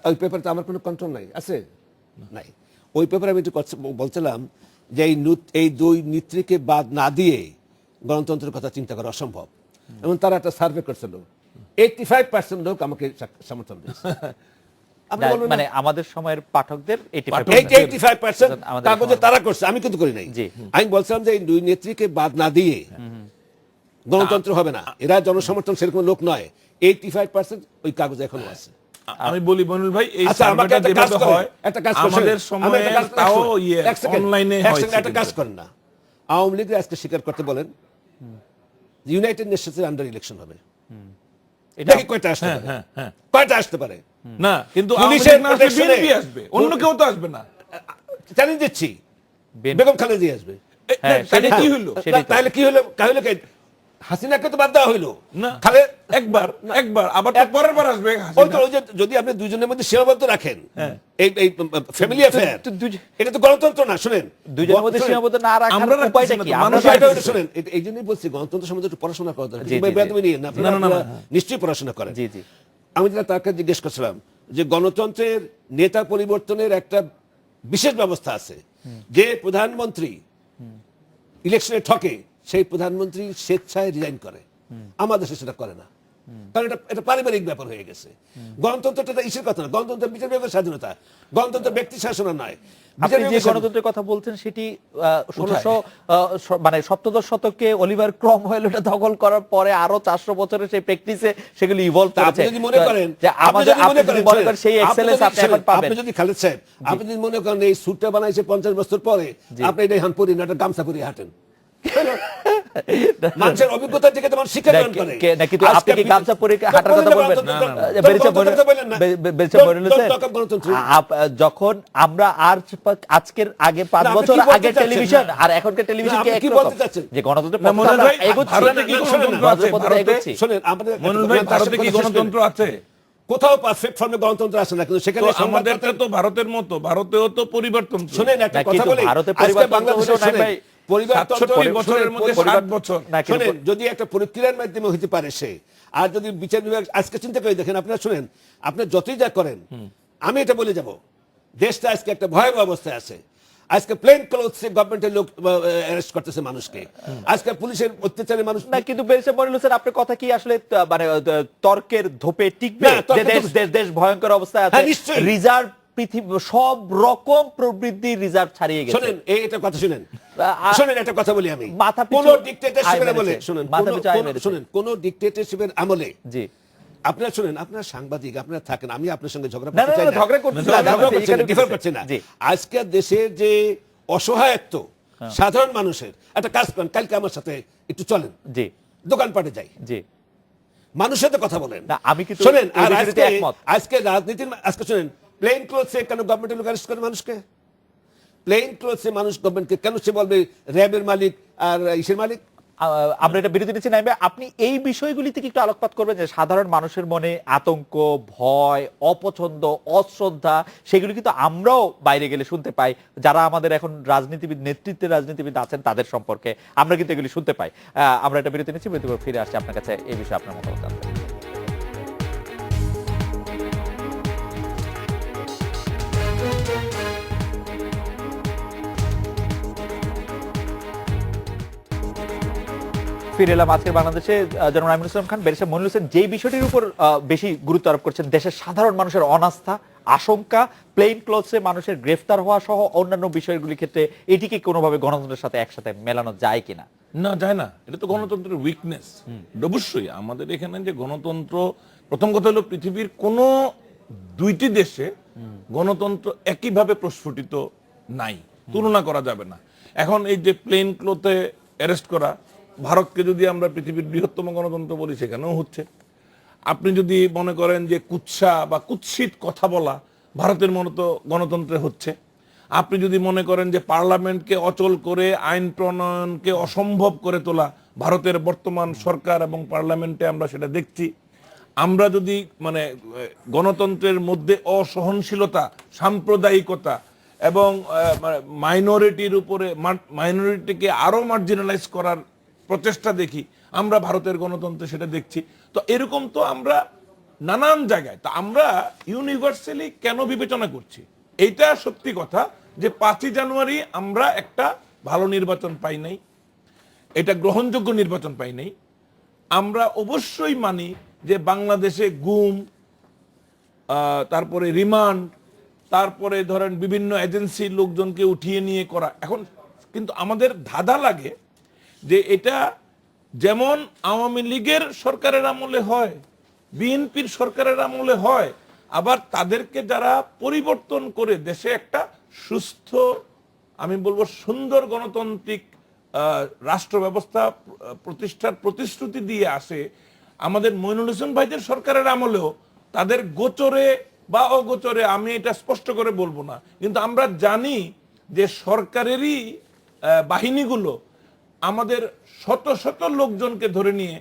ওই পেপারে তো আমার কোনো কন্ট্রোল নাই, আছে নাই, ওই পেপারে আমি একটু বলছিলাম যে এই দুই নেত্রীকে বাদ না দিয়ে গণতন্ত্রের কথা চিন্তা করা অসম্ভব, এবং তারা একটা সার্ভে করছিল, 85% লোক আমাকে সমর্থন দিয়েছে। আপনি বলবেন না? মানে আমাদের সময়ের পাঠকদের 85% আমাদের কাগজে সময়। তারা করছে, আমি কিন্তু করি নাই। জি। আমি বলছিলাম যে এই দুই নেত্রীকে বাদ না দিয়ে গণতন্ত্র হবে না, এরা জনসমর্থন সেরকম লোক নয়, 85% ওই কাগজে এখনো আছে। আমি বলি মনিরুল ভাই, এই আচ্ছা, আমাকে সার্ভেটা একটা কাজ যেভাবে করেন, হয় একটা কাজ করেন, আমাদের আমি সময়ে একটা কাজ- তাও এক সেকেন্ড, অনলাইনে এক হয়েছে সেকেন্ড, একটা কাজ কিন্তু। করেন না, আওয়ামী লীগের আজকে স্বীকার করতে বলেন ইউনাইটেড নেশনসের আন্ডার ইলেকশন হবে, এটা দেখি কয়টা আসতে পারে, হ্যাঁ। কয়টা আসতে পারে। না কিন্তু পুলিশের আওয়ামী লীগ না আসলে protection-এ- BNP আসবে, অন্য কেউ তো আসবে না। চ্যালেঞ্জ দিচ্ছি, BNP বেগম খালেদা জিয়া আসবে। হ্যাঁ, তাহলে সেটাই কি তো। হলো? সেটাই তো। তাহলে কি হলো? হাসিনাকে তো বাদ দেওয়া হইলো না তাহলে একবার আবার তো পরের বার আসবে ওই তো হাসিনা। ওই যে যদি আপনি দুজনের মধ্যে সীমাবদ্ধ রাখেন, এই ফ্যামিলি অ্যাফেয়ার, তো দুজ- এটা তো গণতন্ত্র না। শুনেন, দুজনের মধ্যে শুনেন, সীমাবদ্ধ না রাখার আমরা রাখতেছি উপায়টা না কি? তো, আমরা মানুষ তো- এটা ওটা শুনেন, এই জন্যই বলছি গণতন্ত্র সম্বন্ধে একটু পড়াশোনা করা দরকার। জি, জি, বেদমি নিয়ে না, আপনারা না, নিশ্চয়ই পড়াশোনা করেন। জি, জি। আমি যেটা তাকে জিজ্ঞেস করছিলাম যে গণতন্ত্রের নেতা পরিবর্তনের একটা বিশেষ ব্যবস্থা আছে, যে প্রধানমন্ত্রী ইলেকশনে ঠকে সেই প্রধানমন্ত্রী স্বেচ্ছায় রিজাইন করে, আমাদের দেশে সেটা করে না, কারণ এটা পারিবারিক ব্যাপার হয়ে গেছে। গণতন্ত্রটা ইসের কথা না, গণতন্ত্র বিচার বিভাগের স্বাধীনতা, গণতন্ত্র ব্যক্তি শাসন নয়। বিচার আপনি যে বিভাগের গণতন্ত্রের কথা বলছেন সেটি 1600 মানে সপ্তদশ শতকে অলিভার ক্রমওয়েল এটা দখল করার পরে আরো 400 বছরের সেই প্র্যাকটিসে সেগুলো ইভলভ তা করেছে। আপনি যদি মনে করেন, যে আপনি আমাদের যদি আপনি যদি মনে করেন সেই এক্সেলেন্স আপনি এখন পাবেন। আপনি যদি খালেদ সাহেব, আপনি যদি মনে করেন এই স্যুটটা বানাইছে 50 বছর পরে, আপনি এটা হান পরি না, এটা গামছা পরে হাঁটেন। মানুষের অভিজ্ঞতা থেকে তো মানুষ শিক্ষা গ্রহণ করে। না, কিন্তু আপনি কি গামছা পরে হাঁটার কথা বলবেন? যখন আমরা আর আজকের আগে 5 না, আপনি বছর কি বলতে আগে চাচ্ছেন? টেলিভিশন আর এখনকার টেলিভিশন না, কি আপনি কি একরকম? বলতে চাচ্ছেন? যে গণতন্ত্রের না, পথে মনির আমরা ভাই, এগোচ্ছি। ভারতে কি গণতন্ত্র আছে? গণতন্ত্রের পথে এগোচ্ছি। শোনেন, আমাদের মনিরুল ভাই, ভারতে কি গণতন্ত্র আছে? কোথাও পারফেক্ট ফর্মে গণতন্ত্র আসে না, কিন্তু সেখানে তো আমাদের তো ভারতের মতো, ভারতেও তো পরিবর্তন ছিল। শোনেন একটা না, কথা কিন্তু বলি, ভারতে আজকে পরিবর্তন বাংলাদেশে হলো না শোনেন, ভাই। পরিবর্তন 67 বছরের মধ্যে 60 বছর। না, কিন্তু শোনেন, যদি একটা প্রক্রিয়ার মাধ্যমে হতে পারে সে, আর যদি বিচার বিভাগ আজকে চিন্তা করে দেখেন, আপনারা শুনেন, আপনি যতই যা করেন, আমি এটা বলে যাব, দেশটা আজকে একটা ভয়াবহ অবস্থায় আছে। আজকে প্লেন ক্লোথসে গভর্নমেন্টের লোক অ্যারেস্ট করতেছে মানুষকে, আজকে পুলিশের অত্যাচারে মানুষ না, কিন্তু বেরিসে মনিরুল হোসেন, আপনার কথা কি আসলে মানে তর্কের ধোপে টিকবে? না, তর্কের যে ধোপে- দেশ ভয়ঙ্কর অবস্থায় আছে, হ্যাঁ, নিশ্চয়ই। রিজার্ভ পৃথিবী সব রকম প্রবৃদ্ধি রিজার্ভ ছাড়িয়ে গেছে। শোনেন, এটা কথা শুনেন, আ- শোনেন একটা কথা বলি আমি, মাথা পিছু কোন ডিক্টেটরশিপের আয় আমলে, মেরেছে। শুনেন, মাথা পিছু আয় মেরেছে। শুনেন, কোন ডিক্টেটরশিপের আমলে জি, আপনারা শুনেন, আপনারা সাংবাদিক, আপনারা থাকেন, আমি আপনার সঙ্গে ঝগড়া না, না, করতে চাই না, না, ঝগড়া করছি না, ঝগড়া ঝগড়া করছি না, এখানে ডিফার করছি। করছি না। জি। আজকের দেশের যে অসহায়ত্ব সাধারণ মানুষের, একটা কাজ করেন, কালকে আমার সাথে একটু চলেন, জি, দোকানপাটে যাই, জি। মানুষের সাথে কথা বলেন। না, আমি কিন্তু শোনেন, এই আর বিষয়টিতে একমত। আজকে রাজনীতির, আজকে শুনেন, প্লেন ক্লোথসে কেন গভর্নমেন্টের লোক অ্যারেস্ট করে মানুষকে? প্লেন ক্লোথসে মানুষ গভর্নমেন্টকে কেন সে বলবে র্যাবের মালিক আর ইসের মালিক? আমরা এটা বিরতি নিচ্ছি। নাইবে আপনি এই বিষয়গুলি থেকে একটু আলোকপাত করবেন যে সাধারণ মানুষের মনে আতঙ্ক, ভয়, অপছন্দ, অশ্রদ্ধা সেগুলি কিন্তু আমরাও বাইরে গেলে শুনতে পাই, যারা আমাদের এখন রাজনীতিবিদ, নেতৃত্বের রাজনীতিবিদ আছেন তাদের সম্পর্কে আমরা কিন্তু এগুলি শুনতে পাই। আমরা এটা বিরতি নিচ্ছি, বিরতি করে ফিরে আসছি আপনার কাছে এই বিষয়ে আপনার মতামত জানতে। ফিরে এলাম আজকের বাংলাদেশে। জনাব নাঈমুল ইসলাম খান, ব্যারিস্টার মনিরুল হোসেন যেই বিষয়টির উপর বেশি গুরুত্ব আরোপ করছেন, দেশের সাধারণ মানুষের অনাস্থা, আশঙ্কা, প্লেন ক্লোথসে মানুষের গ্রেফতার হওয়া সহ অন্যান্য বিষয়গুলির ক্ষেত্রে এটিকে কোনোভাবে গণতন্ত্রের সাথে একসাথে মেলানো যায় কিনা? না, যায় না। এটা তো গণতন্ত্রের উইকনেস। অবশ্যই আমাদের এখানে যে গণতন্ত্র, প্রথম কথা হলো পৃথিবীর কোনো দুইটি দেশে গণতন্ত্র একইভাবে প্রস্ফুটিত নাই, তুলনা করা যাবে না। এখন এই যে প্লেন ক্লোথে অ্যারেস্ট করা, ভারতকে যদি আমরা পৃথিবীর বৃহত্তম গণতন্ত্র বলি সেখানেও হচ্ছে। আপনি যদি মনে করেন যে কুৎসা বা কুৎসিত কথা বলা ভারতের মতো গণতন্ত্রে হচ্ছে, আপনি যদি মনে করেন যে পার্লামেন্টকে অচল করে আইন প্রণয়নকে অসম্ভব করে তোলা, ভারতের বর্তমান সরকার এবং পার্লামেন্টে আমরা সেটা দেখছি। আমরা যদি মানে গণতন্ত্রের মধ্যে অসহনশীলতা, সাম্প্রদায়িকতা এবং মাইনরিটির উপরে, মাইনরিটিকে আরো মার্জিনালাইজ করার প্রচেষ্টা দেখি, আমরা ভারতের গণতন্ত্রে সেটা দেখছি। তো এরকম তো আমরা নানান জায়গায়, তা আমরা ইউনিভার্সালি কেন বিবেচনা করছি? এইটা সত্যি কথা যে 5ই জানুয়ারি আমরা একটা ভালো নির্বাচন পাই নাই, এটা গ্রহণযোগ্য নির্বাচন পাই নাই। আমরা অবশ্যই মানি যে বাংলাদেশে গুম, তারপরে রিমান্ড, তারপরে ধরেন বিভিন্ন এজেন্সির লোকজনকে উঠিয়ে নিয়ে করা। এখন কিন্তু আমাদের ধাঁধা লাগে যে এটা যেমন আওয়ামী লীগের সরকারের আমলে হয়, বিএনপির সরকারের আমলে হয়, আবার তাদেরকে যারা পরিবর্তন করে দেশে একটা সুস্থ, আমি বলবো সুন্দর গণতান্ত্রিক রাষ্ট্র ব্যবস্থা প্রতিষ্ঠার প্রতিশ্রুতি দিয়ে আসে, আমাদের মইনুল হোসেন ভাইদের সরকারের আমলেও তাদের গোচরে বা অগোচরে, আমি এটা স্পষ্ট করে বলবো না, কিন্তু আমরা জানি যে সরকারেরই বাহিনীগুলো আমাদের শত শত লোকজনকে ধরে নিয়ে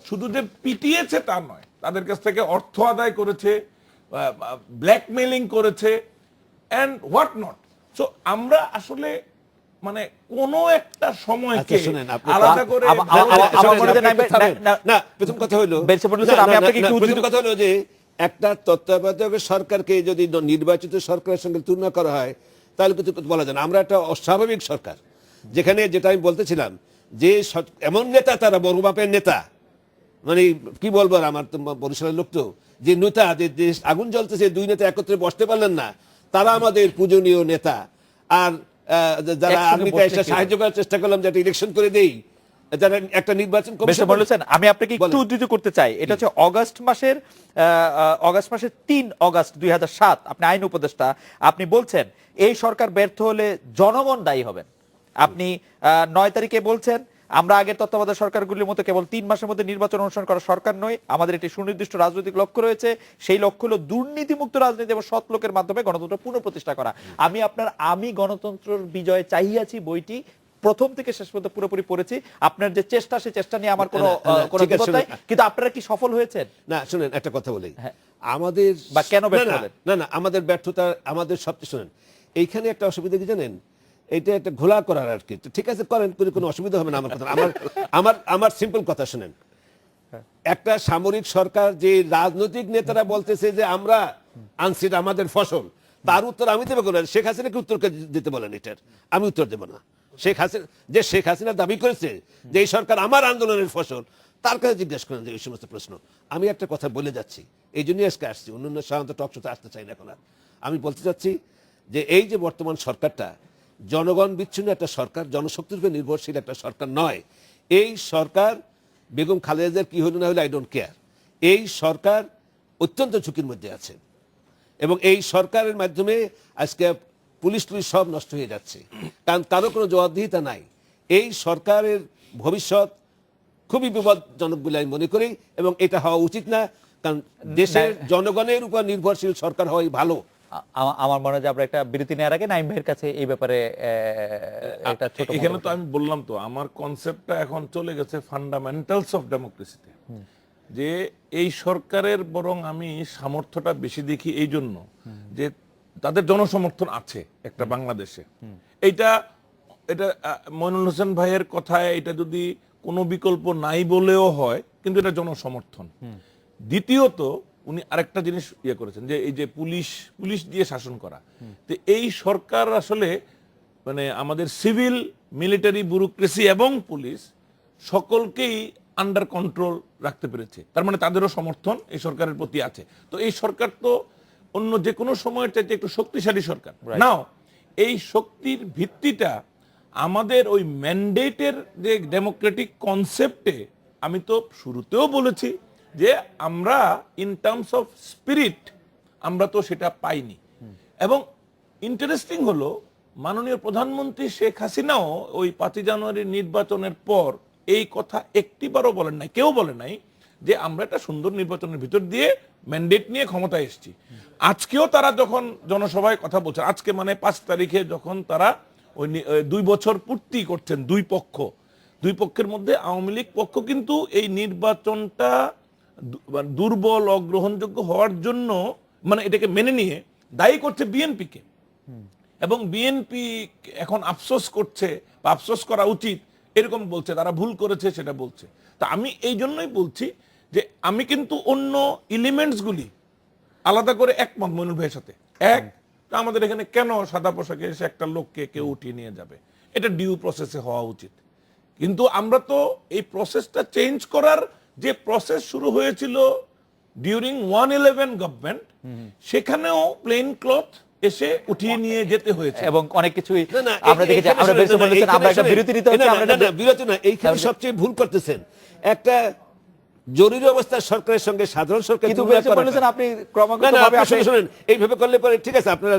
শুধু যে পিটিয়েছে তা নয়, তাদের কাছ থেকে অর্থ আদায় করেছে, ব্ল্যাকমেইলিং করেছে এন্ড হোয়াট নট। সো আমরা আসলে মানে কোন একটা সময়কে আলাদা করে, না, প্রথম কথা হলো যে একটা তত্ত্বাবধায়ক সরকারকে যদি নির্বাচিত সরকারের সঙ্গে তুলনা করা হয় তাহলে কিছু বলা যায় না। আমরা একটা অস্বাভাবিক সরকার, যেখানে যেটা আমি বলতেছিলাম যে এমন নেতা, তারা বড় বাপের নেতা, মানে কি বলবো, আমার তো বরিশালের লোক, তো যে নেতা, যে দেশ আগুন জ্বলতেছে, দুই নেতা একত্রে বসতে পারলেন না, তারা আমাদের পূজনীয় নেতা। আর যারা আর্মিতে এসে সাহায্য করার চেষ্টা করলাম যাতে ইলেকশন করে দেই, যারা একটা নির্বাচন কমিশন বলেছেন। আমি আপনাকে একটু উদ্ধৃত করতে চাই, এটা হচ্ছে অগাস্ট মাসের 3 অগাস্ট 2007, আপনি আইন উপদেষ্টা, আপনি বলছেন এই সরকার ব্যর্থ হলে জনগণ দায়ী হবেন। আপনি 9 তারিখে বলছেন আমরা আগের তত্ত্বাবধায়ক সরকারগুলির মতো কেবল 3 মাসের মধ্যে নির্বাচন অনুসরণ করা সরকার নয়, আমাদের একটি সুনির্দিষ্ট রাজনৈতিক লক্ষ্য রয়েছে, সেই লক্ষ্য হলো দুর্নীতিমুক্ত রাজনীতি এবং সৎ লোকের মাধ্যমে গণতন্ত্র পুনঃপ্রতিষ্ঠা করা। আমি গণতন্ত্রের বিজয় চাহিয়াছি বইটি প্রথম থেকে শেষ পর্যন্ত পুরোপুরি পড়েছি। আপনার যে চেষ্টা, সেই চেষ্টা নিয়ে আমার কোনো দ্বিমত নাই, কিন্তু আপনারা কি সফল হয়েছেন? না, শুনেন একটা কথা বলি, আমাদের বা কেন ব্যর্থ হলেন? না, আমাদের ব্যর্থতা, আমাদের সবচেয়ে, শুনেন এইখানে একটা অসুবিধা কি জানেন, এটা একটা ঘোলা করার আর কি। ঠিক আছে, করেন, কোনো অসুবিধা হবে না আমার কথা। আমার সিম্পল কথা শুনেন, একটা সামরিক সরকার, যে রাজনৈতিক নেতারা বলতেছে যে আমরা আনছি আমাদের ফসল, তার উত্তর আমি দেবো কেন? শেখ হাসিনাকে উত্তর দিতে বলেন এটার, আমি উত্তর দেবো না। শেখ হাসিনা দাবি করেছে যে এই সরকার আমার আন্দোলনের ফসল, তার কাছে জিজ্ঞেস করেন যে এই সমস্ত প্রশ্ন। আমি একটা কথা বলে যাচ্ছি, এই জন্যই আজকে আসছি, অন্যান্য সাধারণত টক শোতে আসতে চাই না এখন আর। আমি বলতে চাচ্ছি যে এই যে বর্তমান সরকারটা জনগণ বিচ্ছিন্ন একটা সরকার, জনশক্তির উপর নির্ভরশীল একটা সরকার নয়। এই সরকার বেগম খালেদার কি হলো না হলো আই ডোন্ট কেয়ার, এই সরকার অত্যন্ত ঝুঁকির মধ্যে আছে এবং এই সরকারের মাধ্যমে আজকে পুলিশ সব নষ্ট হয়ে যাচ্ছে, কারণ কারো কোনো জবাবদিহিতা নাই। এই সরকারের ভবিষ্যৎ খুবই বিপজ্জনক বলে আমি মনে করি এবং এটা হওয়া উচিত না, কারণ দেশের জনগণের উপর নির্ভরশীল সরকার হওয়াই ভালো। আমার মনে হয় যে আমরা একটা বিরতি নেওয়ার আগে নাইম ভাইয়ের কাছে এই ব্যাপারে একটা ছোট এখানে তো আমি বললাম তো আমার কনসেপ্টটা এখন চলে গেছে ফান্ডামেন্টালস অফ ডেমোক্রেসিতে, যে এই সরকারের বরং আমি সামর্থ্যটা বেশি দেখি এই জন্য যে তাদের জনসমর্থন আছে একটা বাংলাদেশে। এটা মইনুল হোসেন ভাইয়ের কথায় এটা যদি কোনো বিকল্প নাই বলেও হয়, কিন্তু এটা জনসমর্থন। দ্বিতীয়ত উনি আরেকটা জিনিস ইয়ে করেছেন, যে এই যে পুলিশ দিয়ে শাসন করা, তো এই সরকার আসলে মানে আমাদের সিভিল, মিলিটারি, ব্যুরোক্রেসি এবং পুলিশ সকলকেই আন্ডার কন্ট্রোল রাখতে পেরেছে। তার মানে তাদেরও সমর্থন এই সরকারের প্রতি আছে। তো এই সরকার তো অন্য যে কোনো সময়ের চাইতে একটু শক্তিশালী সরকার। নাও এই শক্তির ভিত্তিটা আমাদের ওই ম্যান্ডেটের যে ডেমোক্রেটিক কনসেপ্টে, আমি তো শুরুতেও বলেছি যে আমরা ইন টার্মস অফ স্পিরিট আমরা তো সেটা পাইনি। এবং ইন্টারেস্টিং হলো মাননীয় প্রধানমন্ত্রী শেখ হাসিনাও ওই 5 জানুয়ারির নির্বাচনের পর এই কথা একটিবারও বলেন নাই, কেউ বলে নাই যে আমরা একটা সুন্দর নির্বাচনের ভিতর দিয়ে ম্যান্ডেট নিয়ে ক্ষমতায় এসেছি। আজকেও তারা যখন জনসভায় কথা বলছেন, আজকে মানে 5 তারিখে যখন তারা ওই 2 বছর পূর্তি করছেন, দুই পক্ষের মধ্যে আওয়ামী লীগ পক্ষ কিন্তু এই নির্বাচনটা দুর্বল, অগ্রহণযোগ্য হওয়ার জন্য মানে এটাকে মেনে নিয়ে দায়ী করছে বিএনপিকে। এবং বিএনপি এখন আফসোস করছে বা আফসোস করা উচিত এরকম বলছে, তারা ভুল করেছে সেটা বলছে। তা আমি এই জন্যই বলছি যে আমি কিন্তু অন্য এলিমেন্টসগুলি আলাদা করে একমত মইনুল ভাইয়ের সাথে। আমাদের এখানে কেন সাদা পোশাকে এসে একটা লোককে কেউ উঠিয়ে নিয়ে যাবে, এটা ডিউ প্রসেসে হওয়া উচিত। কিন্তু আমরা তো এই প্রসেসটা চেঞ্জ করার যে প্রসেস শুরু হয়েছিল ডিউরিং 111 গভর্নমেন্ট, সেখানেও প্লেন ক্লথ এসে উঠিয়ে নিয়ে যেতে হয়েছে এবং অনেক কিছুই আমরা দেখেছি। আমরা একটা বিরতি নিতে হচ্ছে, আমরা বিরতি না, এইখানে সবচেয়ে ভুল করতেছেন। একটা জরুরি অবস্থায় সরকারের সঙ্গে সাধারণ সরকার কিন্তু বলেছেন আপনি ক্রমাগতভাবে শুনেন, এইভাবে করলে পরে ঠিক আছে, আপনারা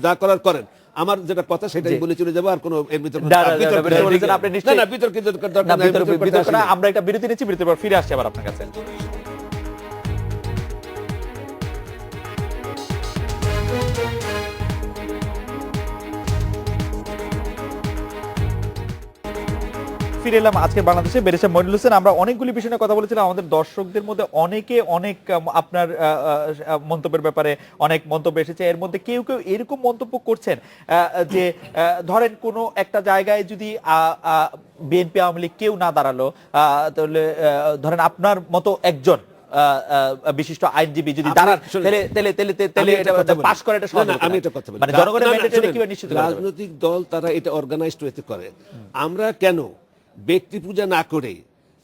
যা করার করেন। আমার যেটা কথা সেটাই বলে চলে যাবো, আর কোনো আমরা একটা বিরতি নিচ্ছি, বিরতির পর ফিরে আসছি আবার আপনার কাছে। ফিরে এলাম আজকে বাংলাদেশে বেরেছে মইনুল হোসেন। আমরা অনেকগুলি বিষয় নিয়ে কথা বলেছিলাম। আমাদের দর্শকদের মধ্যে অনেকে অনেক আপনার মন্তব্যের ব্যাপারে অনেক মন্তব্য এসেছে। এর মধ্যে কেউ কেউ এরকম মন্তব্য করছেন যে ধরেন কোনো একটা জায়গায় যদি বিএনপি আওয়ামী লীগ কেউ না দাঁড়ালো, তাহলে ধরেন আপনার মতো একজন বিশিষ্ট আইনজীবী যদি দাঁড়ান, তাহলে পাস করে এটা সহজ। আমি এটা কথা বলি, মানে জনগণের ম্যান্ডেট কিভাবে নিশ্চিত করবে? রাজনৈতিক দল তারা এটা অর্গানাইজড ওয়েতে করে। আমরা কেন ব্যক্তি পূজা না করে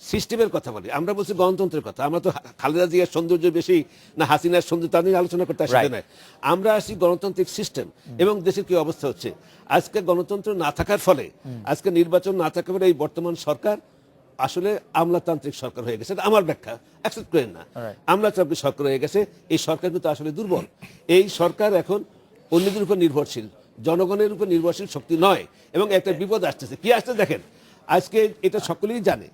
সিস্টেমের কথা বলি? আমরা বলছি গণতন্ত্রের কথা। আমরা তো খালেদা জিয়ার সৌন্দর্য বেশি না হাসিনার সৌন্দর্য তা নিয়ে আলোচনা করতে আসলে নয়। আমরা আসি গণতান্ত্রিক সিস্টেম এবং দেশের কি অবস্থা হচ্ছে। আজকে গণতন্ত্র না থাকার ফলে, আজকে নির্বাচন না থাকার ফলে এই বর্তমান সরকার আসলে আমলাতান্ত্রিক সরকার হয়ে গেছে। আমার ব্যাখ্যা অ্যাকসেপ্ট করেন না, আমলাতান্ত্রিক সরকার হয়ে গেছে। এই সরকার কিন্তু আসলে দুর্বল। এই সরকার এখন অন্যদের উপর নির্ভরশীল, জনগণের উপর নির্ভরশীল শক্তি নয়। এবং একটা বিপদ আসতেছে। কি আসছে দেখেন, আজকে এটা সকলেই জানে,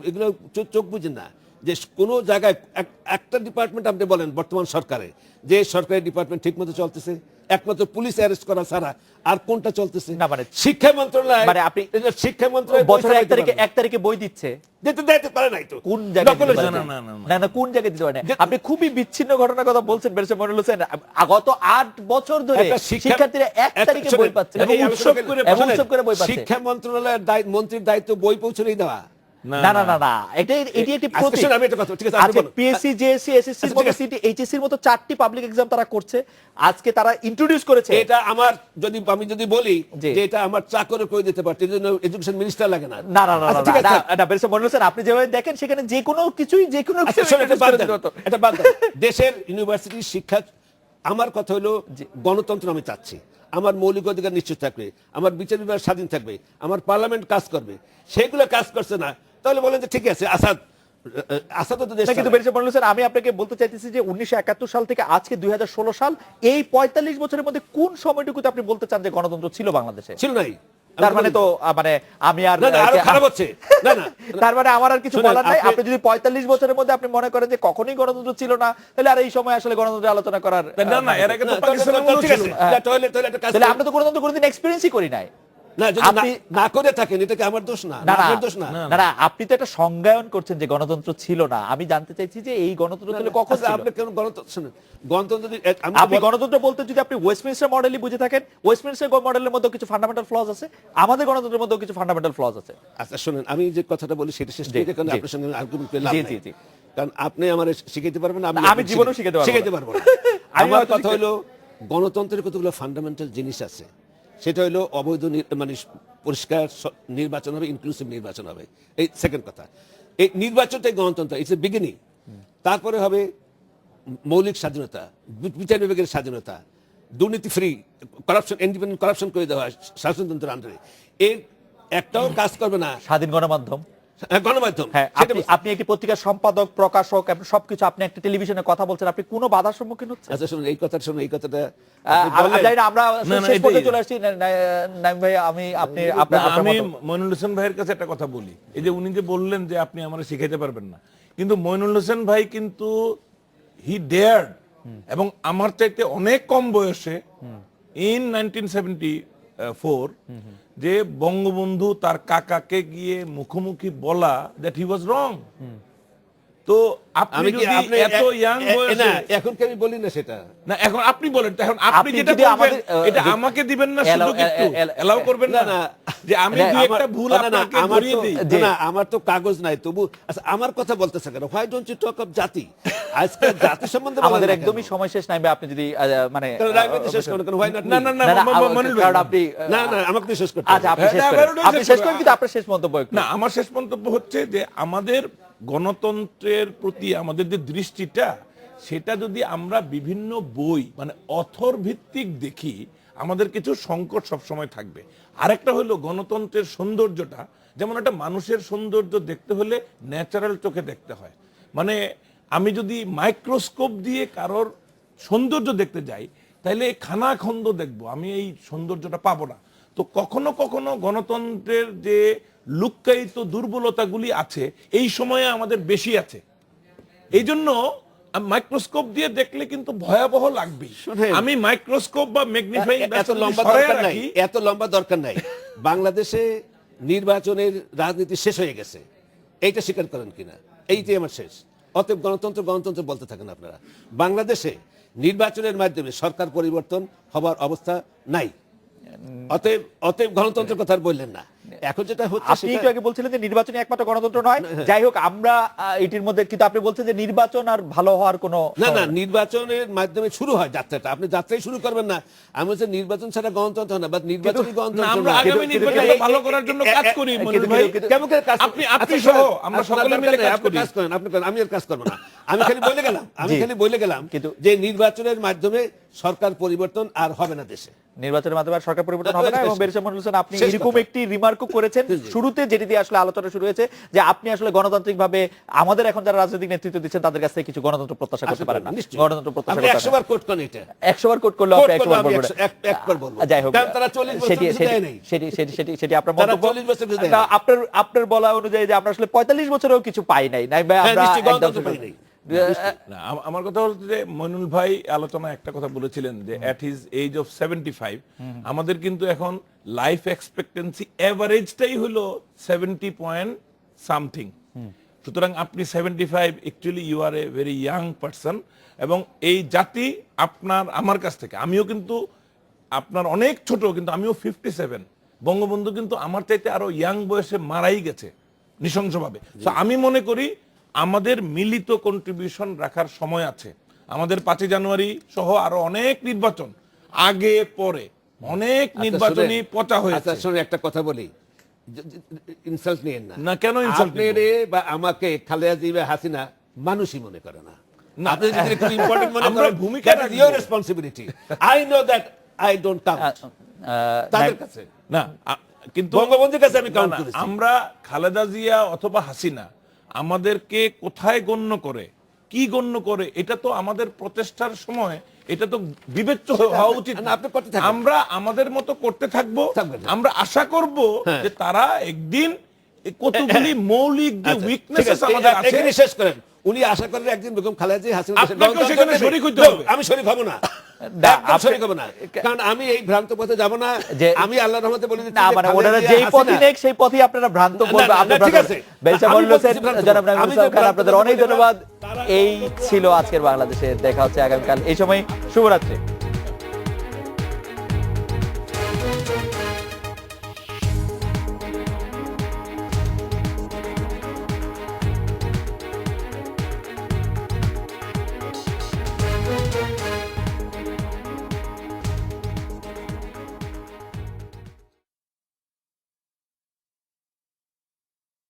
এগুলো চোখ বুঝেন না যে কোনো জায়গায় একটা ডিপার্টমেন্ট আপনি বলেন বর্তমান সরকারে যে সরকারি ডিপার্টমেন্ট ঠিক মতো চলতেছে, একমাত্র পুলিশ অ্যারেস্ট করা ছাড়া আর কোনটা চলতেছে না? মানে শিক্ষা মন্ত্রণালয়, মানে আপনি শিক্ষা মন্ত্রণালয় বছরে 1 তারিখে বই দিচ্ছে, দিতে পারে নাই তো কোন জায়গায় না কোন জায়গায় দিতে পারে না? আপনি খুবই বিচ্ছিন্ন ঘটনার কথা বলছেন বেরেছে মইনুল হোসেন। গত 8 বছর ধরে শিক্ষার্থীরা 1 তারিখে বই পাচ্ছে এবং উৎসব করে বই পাচ্ছে। শিক্ষা মন্ত্রণালয়ের মন্ত্রীর দায়িত্ব বই পৌঁছানোই দেওয়া। না, এটি একটি প্রতীক। আজকে পিএসসি, জেএসসি, এসএসসি এর মতো সিটি, এইচএসসি এর মতো 4টি পাবলিক এক্সাম তারা করছে। আজকে তারা ইন্ট্রোডিউস করেছে। এটা আমার আমি যদি বলি যে এটা আমার চাকরে করে দিতে পারতে, এজন্য এডুকেশন মিনিস্টার লাগে না। না বেরেছে মইনুল হোসেন, আপনি যেভাবে দেখেন সেখানে যে কোনো কিছুই এটা বাদ দেন। দেশের ইউনিভার্সিটি শিক্ষা, আমার কথা হলো গণতন্ত্র আমি চাচ্ছি, আমার মৌলিক অধিকার নিশ্চিত থাকবে, আমার বিচার বিভাগ স্বাধীন থাকবে, আমার পার্লামেন্ট কাজ করবে। সেগুলো কাজ করছে না, তাহলে বলেন যে ঠিক আছে আসাদ তো দেশ। কিন্তু বেরেছে মইনুল হোসেন, আমি আপনাকে বলতে চাইতেছি যে 1971 সাল থেকে আজকে 2016 সাল, এই 45 বছরের মধ্যে কোন সময়টুকুতে আপনি বলতে চান যে গণতন্ত্র ছিল বাংলাদেশে? ছিল নাই, তার মানে তো মানে আমি আর না না আরো খারাপ হচ্ছে না না তার মানে আমার আর কিছু শুনেন, বলার নাই। আপনি- আপনি যদি 45 বছরের মধ্যে আপনি মনে করেন যে কখনোই গণতন্ত্র ছিল না, তাহলে আর এই সময় আসলে গণতন্ত্রের আলোচনা করার না না এর আগে তো পাকিস্তানের মূল্য ঠিক ছিল আছে না। তাহলে একটা কাজ তাহলে করি। আমরা তো গণতন্ত্র কোনোদিন এক্সপেরিয়েন্সই করি নাই। না যদি আপনি- না করে থাকেন এটা কি আমার দোষ না না না আপনার দোষ না না না, আপনি তো একটা সংজ্ঞায়ন করছেন যে গণতন্ত্র ছিল না। আমি জানতে চাইছি যে এই গণতন্ত্র তাহলে কখন আচ্ছা, ছিল? আপনি কেন গণতন্ত্র শুনুন গণতন্ত্র যদি আমি আপনি গণতন্ত্র বলতে যদি আপনি ওয়েস্টমিনিস্টার মডেলই বুঝে থাকেন, ওয়েস্টমিনিস্টার মডেলের মধ্যে কিছু ফান্ডামেন্টাল ফ্লজ আছে, আমাদের গণতন্ত্রের মধ্যে কিছু ফান্ডামেন্টাল ফ্লজ আছে। আচ্ছা শুনুন আমি যে কথাটা বলি সেটা শেষ জি, করে কারণ জি। আপনার সঙ্গে আর্গুমেন্ট করে লাভ জি, নাই। জি, জি। কারণ আপনি আমার শিখাইতে পারবেন না, আমি আপনাকে জীবনেও শিখাইতে পারবো না। শিখাইতে পারবো না। আমি আমার হয়তো কথা হলো গণতন্ত্রের কতগুলো ফান্ডামেন্টাল জিনিস আছে, সেটা হলো অবৈধ মানে পরিষ্কার নির্বাচন হবে, ইনক্লুসিভ নির্বাচন হবে। এই সেকেন্ড কথা, এই নির্বাচনটাই গণতন্ত্র, ইটস এ বিগিনিং। তারপরে হবে মৌলিক স্বাধীনতা, বিচার বিভাগের স্বাধীনতা, দুর্নীতি ফ্রি, করাপশন ইন্ডিপেন্ডেন্ট করাপশন করে দেওয়া হয় শাসনতন্ত্রের আন্ডারে। এর একটাও কাজ করবে না স্বাধীন গণমাধ্যম, গণমাধ্যম। হ্যাঁ, সেটা আপনি একটি পত্রিকার সম্পাদক, প্রকাশক, আপনি সবকিছু, আপনি একটা টেলিভিশনে কথা বলছেন, আপনি কোনো বাধার সম্মুখীন হচ্ছেন? আচ্ছা শুনুন এই কথাটা আমি জানি না, আমরা না, না, শেষ পর্যন্ত এটাই। চলে আসছি। নাইম ভাই, আমি আপনি আপনার না, আপনার আমি মত- মইনুল হোসেন ভাইয়ের কাছে একটা কথা বলি। এই যে উনি যে বললেন যে আপনি আমারে শিখাইতে পারবেন না, কিন্তু মইনুল হোসেন ভাই কিন্তু হি ডেয়ার্ড, এবং আমার চাইতে অনেক কম বয়সে ইন 1974 যে বঙ্গবন্ধু তার কাকাকে গিয়ে মুখোমুখি বলা দ্যাট হি ওয়াজ রং। তো আপনি আমি কি যদি আপনি এত ইয়াং বয়সে না এখন কি আমি বলি না সেটা না, এখন আপনি বলেন তো, এখন আপনি আপনি যেটা যদি বলবেন আমাদের, এটা আমাকে দিবেন না, allow- সুযোগ একটু allow- এলাও করবেন না, না, না। যে আমি না, দুই আমার- একটা ভুল না, না, আপনাকে আমার ধরিয়ে তো- দিই। না, না, আমার তো কাগজ নাই তবু। আচ্ছা আমার কথা বলতেছে কেন? Why don't you talk of জাতি? আজকে জাতি সম্বন্ধে বলেন আমাদের না কেন? একদমই সময় শেষ নাই ভাই, আপনি যদি মানে কারণ রাজনীতি শেষ করুন, কারণ why not না me? না না না, না, মনির ভাই, কারণ আপনি না না আমাকে তো শেষ করতে আচ্ছা হবে। আপনি শেষ হ্যাঁ, করেন, এগারোটাই আপনি শেষ শেষ করো। করেন, কিন্তু আপনার শেষ মন্তব্য একটু। না, আমার শেষ মন্তব্য হচ্ছে যে আমাদের গণতন্ত্রের প্রতি আমাদের যে দৃষ্টিটা, সেটা যদি আমরা বিভিন্ন বই মানে অথর ভিত্তিক দেখি, আমাদের কিছু সংকট সবসময় থাকবে। আরেকটা হলো গণতন্ত্রের সৌন্দর্যটা, যেমন একটা মানুষের সৌন্দর্য দেখতে হলে ন্যাচারাল চোখে দেখতে হয়। মানে আমি যদি মাইক্রোস্কোপ দিয়ে কারোর সৌন্দর্য দেখতে যাই, তাহলে খানাখন্দ দেখবো, আমি এই সৌন্দর্যটা পাবো না। তো কখনো কখনো গণতন্ত্রের যে লুক্কায়িত দুর্বলতাগুলি আছে, এই সময়ে আমাদের বেশি আছে। এই জন্য মাইক্রোস্কোপ দিয়ে দেখলে কিন্তু ভয়াবহ লাগবে। শুনেন। আমি মাইক্রোস্কোপ বা ম্যাগনিফাইং এত লম্বা দরকার নাই, এত লম্বা দরকার নাই। বাংলাদেশে নির্বাচনের রাজনীতি শেষ হয়ে গেছে, এইটা স্বীকার করেন কিনা? এইটাই আমার শেষ। অতএব গণতন্ত্র বলতে থাকেন আপনারা। বাংলাদেশে নির্বাচনের মাধ্যমে সরকার পরিবর্তন হবার অবস্থা নাই। অতএব গণতন্ত্রের কথা আর বললেন না। এখন যেটা হচ্ছে আপনি একটু আগে বলছিলেন যে নির্বাচন একমাত্র গণতন্ত্র নয়, যাই হোক আমরা এটির মধ্যে, কিন্তু আপনি বলছেন যে নির্বাচন আর ভালো হওয়ার কোনো না নির্বাচনের মাধ্যমে শুরু হয় যাত্রাটা। আপনি যাত্রাই শুরু করবেন না। আমি বলছি নির্বাচন ছাড়া গণতন্ত্র হয় না, বাট নির্বাচনই গণতন্ত্র আমরা না। আগামী নির্বাচনটা ভালো করার জন্য কাজ করি মনির ভাই। কেমন করে কাজ? আপনি আচ্ছা, সহ শোনেন, আমরা আপনার সকলে দরকার মিলে নেই, কাজ আপনি করি। কাজ করেন, আপনি করেন, আমি আর কাজ করবো না। আমি খালি বলে গেলাম, কিন্তু- যে নির্বাচনের মাধ্যমে সরকার পরিবর্তন আর হবে না দেশে। নির্বাচনের মাধ্যমে আর সরকার পরিবর্তন হবে না। এবং বেরিসা মনির হোসেন, আপনি শেষ এরকম কথা। একটি রিমার্কও করেছেন শুরুতে, যেটি দিয়ে আসলে আলোচনা শুরু হয়েছে, যে আপনি আসলে গণতান্ত্রিক ভাবে আমাদের এখন যারা রাজনৈতিক নেতৃত্ব দিচ্ছেন তাদের কাছ থেকে কিছু গণতন্ত্র প্রত্যাশা করতে পারেন না। নিশ্চয়ই। গণতন্ত্র প্রত্যাশা আপনি করতে 100 বার কোট করেন এটা। 100 বার কোট করলে কোট আপনি 100 করলে বার আমি বলবেন। একবার বলবো। যাই হোক, কারণ তারা 40 বছর সেটি কিছু দেয় নাই। সেটি আপনার তারা মন্তব্য। 40 বছর কিছু দেয় না, নাই। আপনার বলা অনুযায়ী যে আমরা আসলে 45 বছরেও কিছু পাই নাই, নাই ভাই, হ্যাঁ, আমরা নিশ্চয়ই একদম গণতন্ত্র পাই নাই। না, আমার কথা হচ্ছে যে মইনুল ভাই আলোচনায় একটা কথা বলেছিলেন যে অ্যাট হিজ এজ অফ 75 আমাদের কিন্তু এখন লাইফ এক্সপেক্টেন্সি এভারেজটাই হলো 70 পয়েন্ট সামথিং। সুতরাং আপনি 75, actually you are a very young person. এবং এই জাতি আপনার আমার কাছ থেকে, আমিও কিন্তু আপনার অনেক ছোট, কিন্তু আমিও 57। বঙ্গবন্ধু কিন্তু আমার চাইতে আরো ইয়াং বয়সে মারাই গেছে নৃশংসভাবে। তো আমি মনে করি আমাদের মিলিত কন্ট্রিবিউশন রাখার সময় আছে। আমাদের 5 জানুয়ারি সহ আরো অনেক নির্বাচন আগে পরে অনেক নির্বাচনী পচা হয়েছে। আচ্ছা শুনুন, একটা কথা বলি, ইনসাল্ট নিয়েন না। না, কেন insult আপনি নিব? রে বা আমাকে খালেদা জিয়া হাসিনা মানুষই মনে করে না। না, আপনি যদি খুব ইম্পর্টেন্ট মনে আমরা করেন, ভূমিকা that is রাখবো। your responsibility. I know that I don't count তাদের কাছে। না কিন্তু বঙ্গবন্ধুর কাছে আমি না, কাউন্ট না, করেছি। আমরা খালেদা জিয়া অথবা হাসিনা আমাদেরকে কোথায় গণ্য করে কি গণ্য করে, এটা তো আমাদের প্রচেষ্টার সময় এটা তো বিবেচ্য হওয়া উচিত। না, আপনি করতে থাকুন। আমরা আমাদের মতো করতে থাকবো, থাকবেন না। আমরা আশা করব হ্যাঁ। যে তারা একদিন এই কতগুলি মৌলিক যে আচ্ছা, ঠিক উইকনেসেস আছে, আমাদের আছে, এখানে শেষ করেন। উনি আশা করেন একদিন বেগম খালেদা জিয়া হাসিনা আপনাকেও সেখানে শরীক হইতে হবে। আমি শরীক হব না, না, একদম আপনি- শরীক হব না, কারণ আমি এই ভ্রান্ত পথে যাব না। যে- আমি আল্লাহর রহমতে বলে দিচ্ছি না যে মানে খালেদা ওনারা জিয়া, যেই পথই হাসিনা- নেক সেই পথই আপনারা ভ্রান্ত না, বলবেন। না, আপনি না, ঠিক আছে। বেলচা আমি বলল বলছি ভ্রান্ত জনাব বলবো। নাঈমুল আমি যে ইসলাম খান, ভ্রান্ত আপনাদের বলবো অনেক এটা- ধন্যবাদ। এই ছিল আজকের বাংলাদেশে, দেখা হচ্ছে আগামীকাল এই সময়। শুভরাত্রি।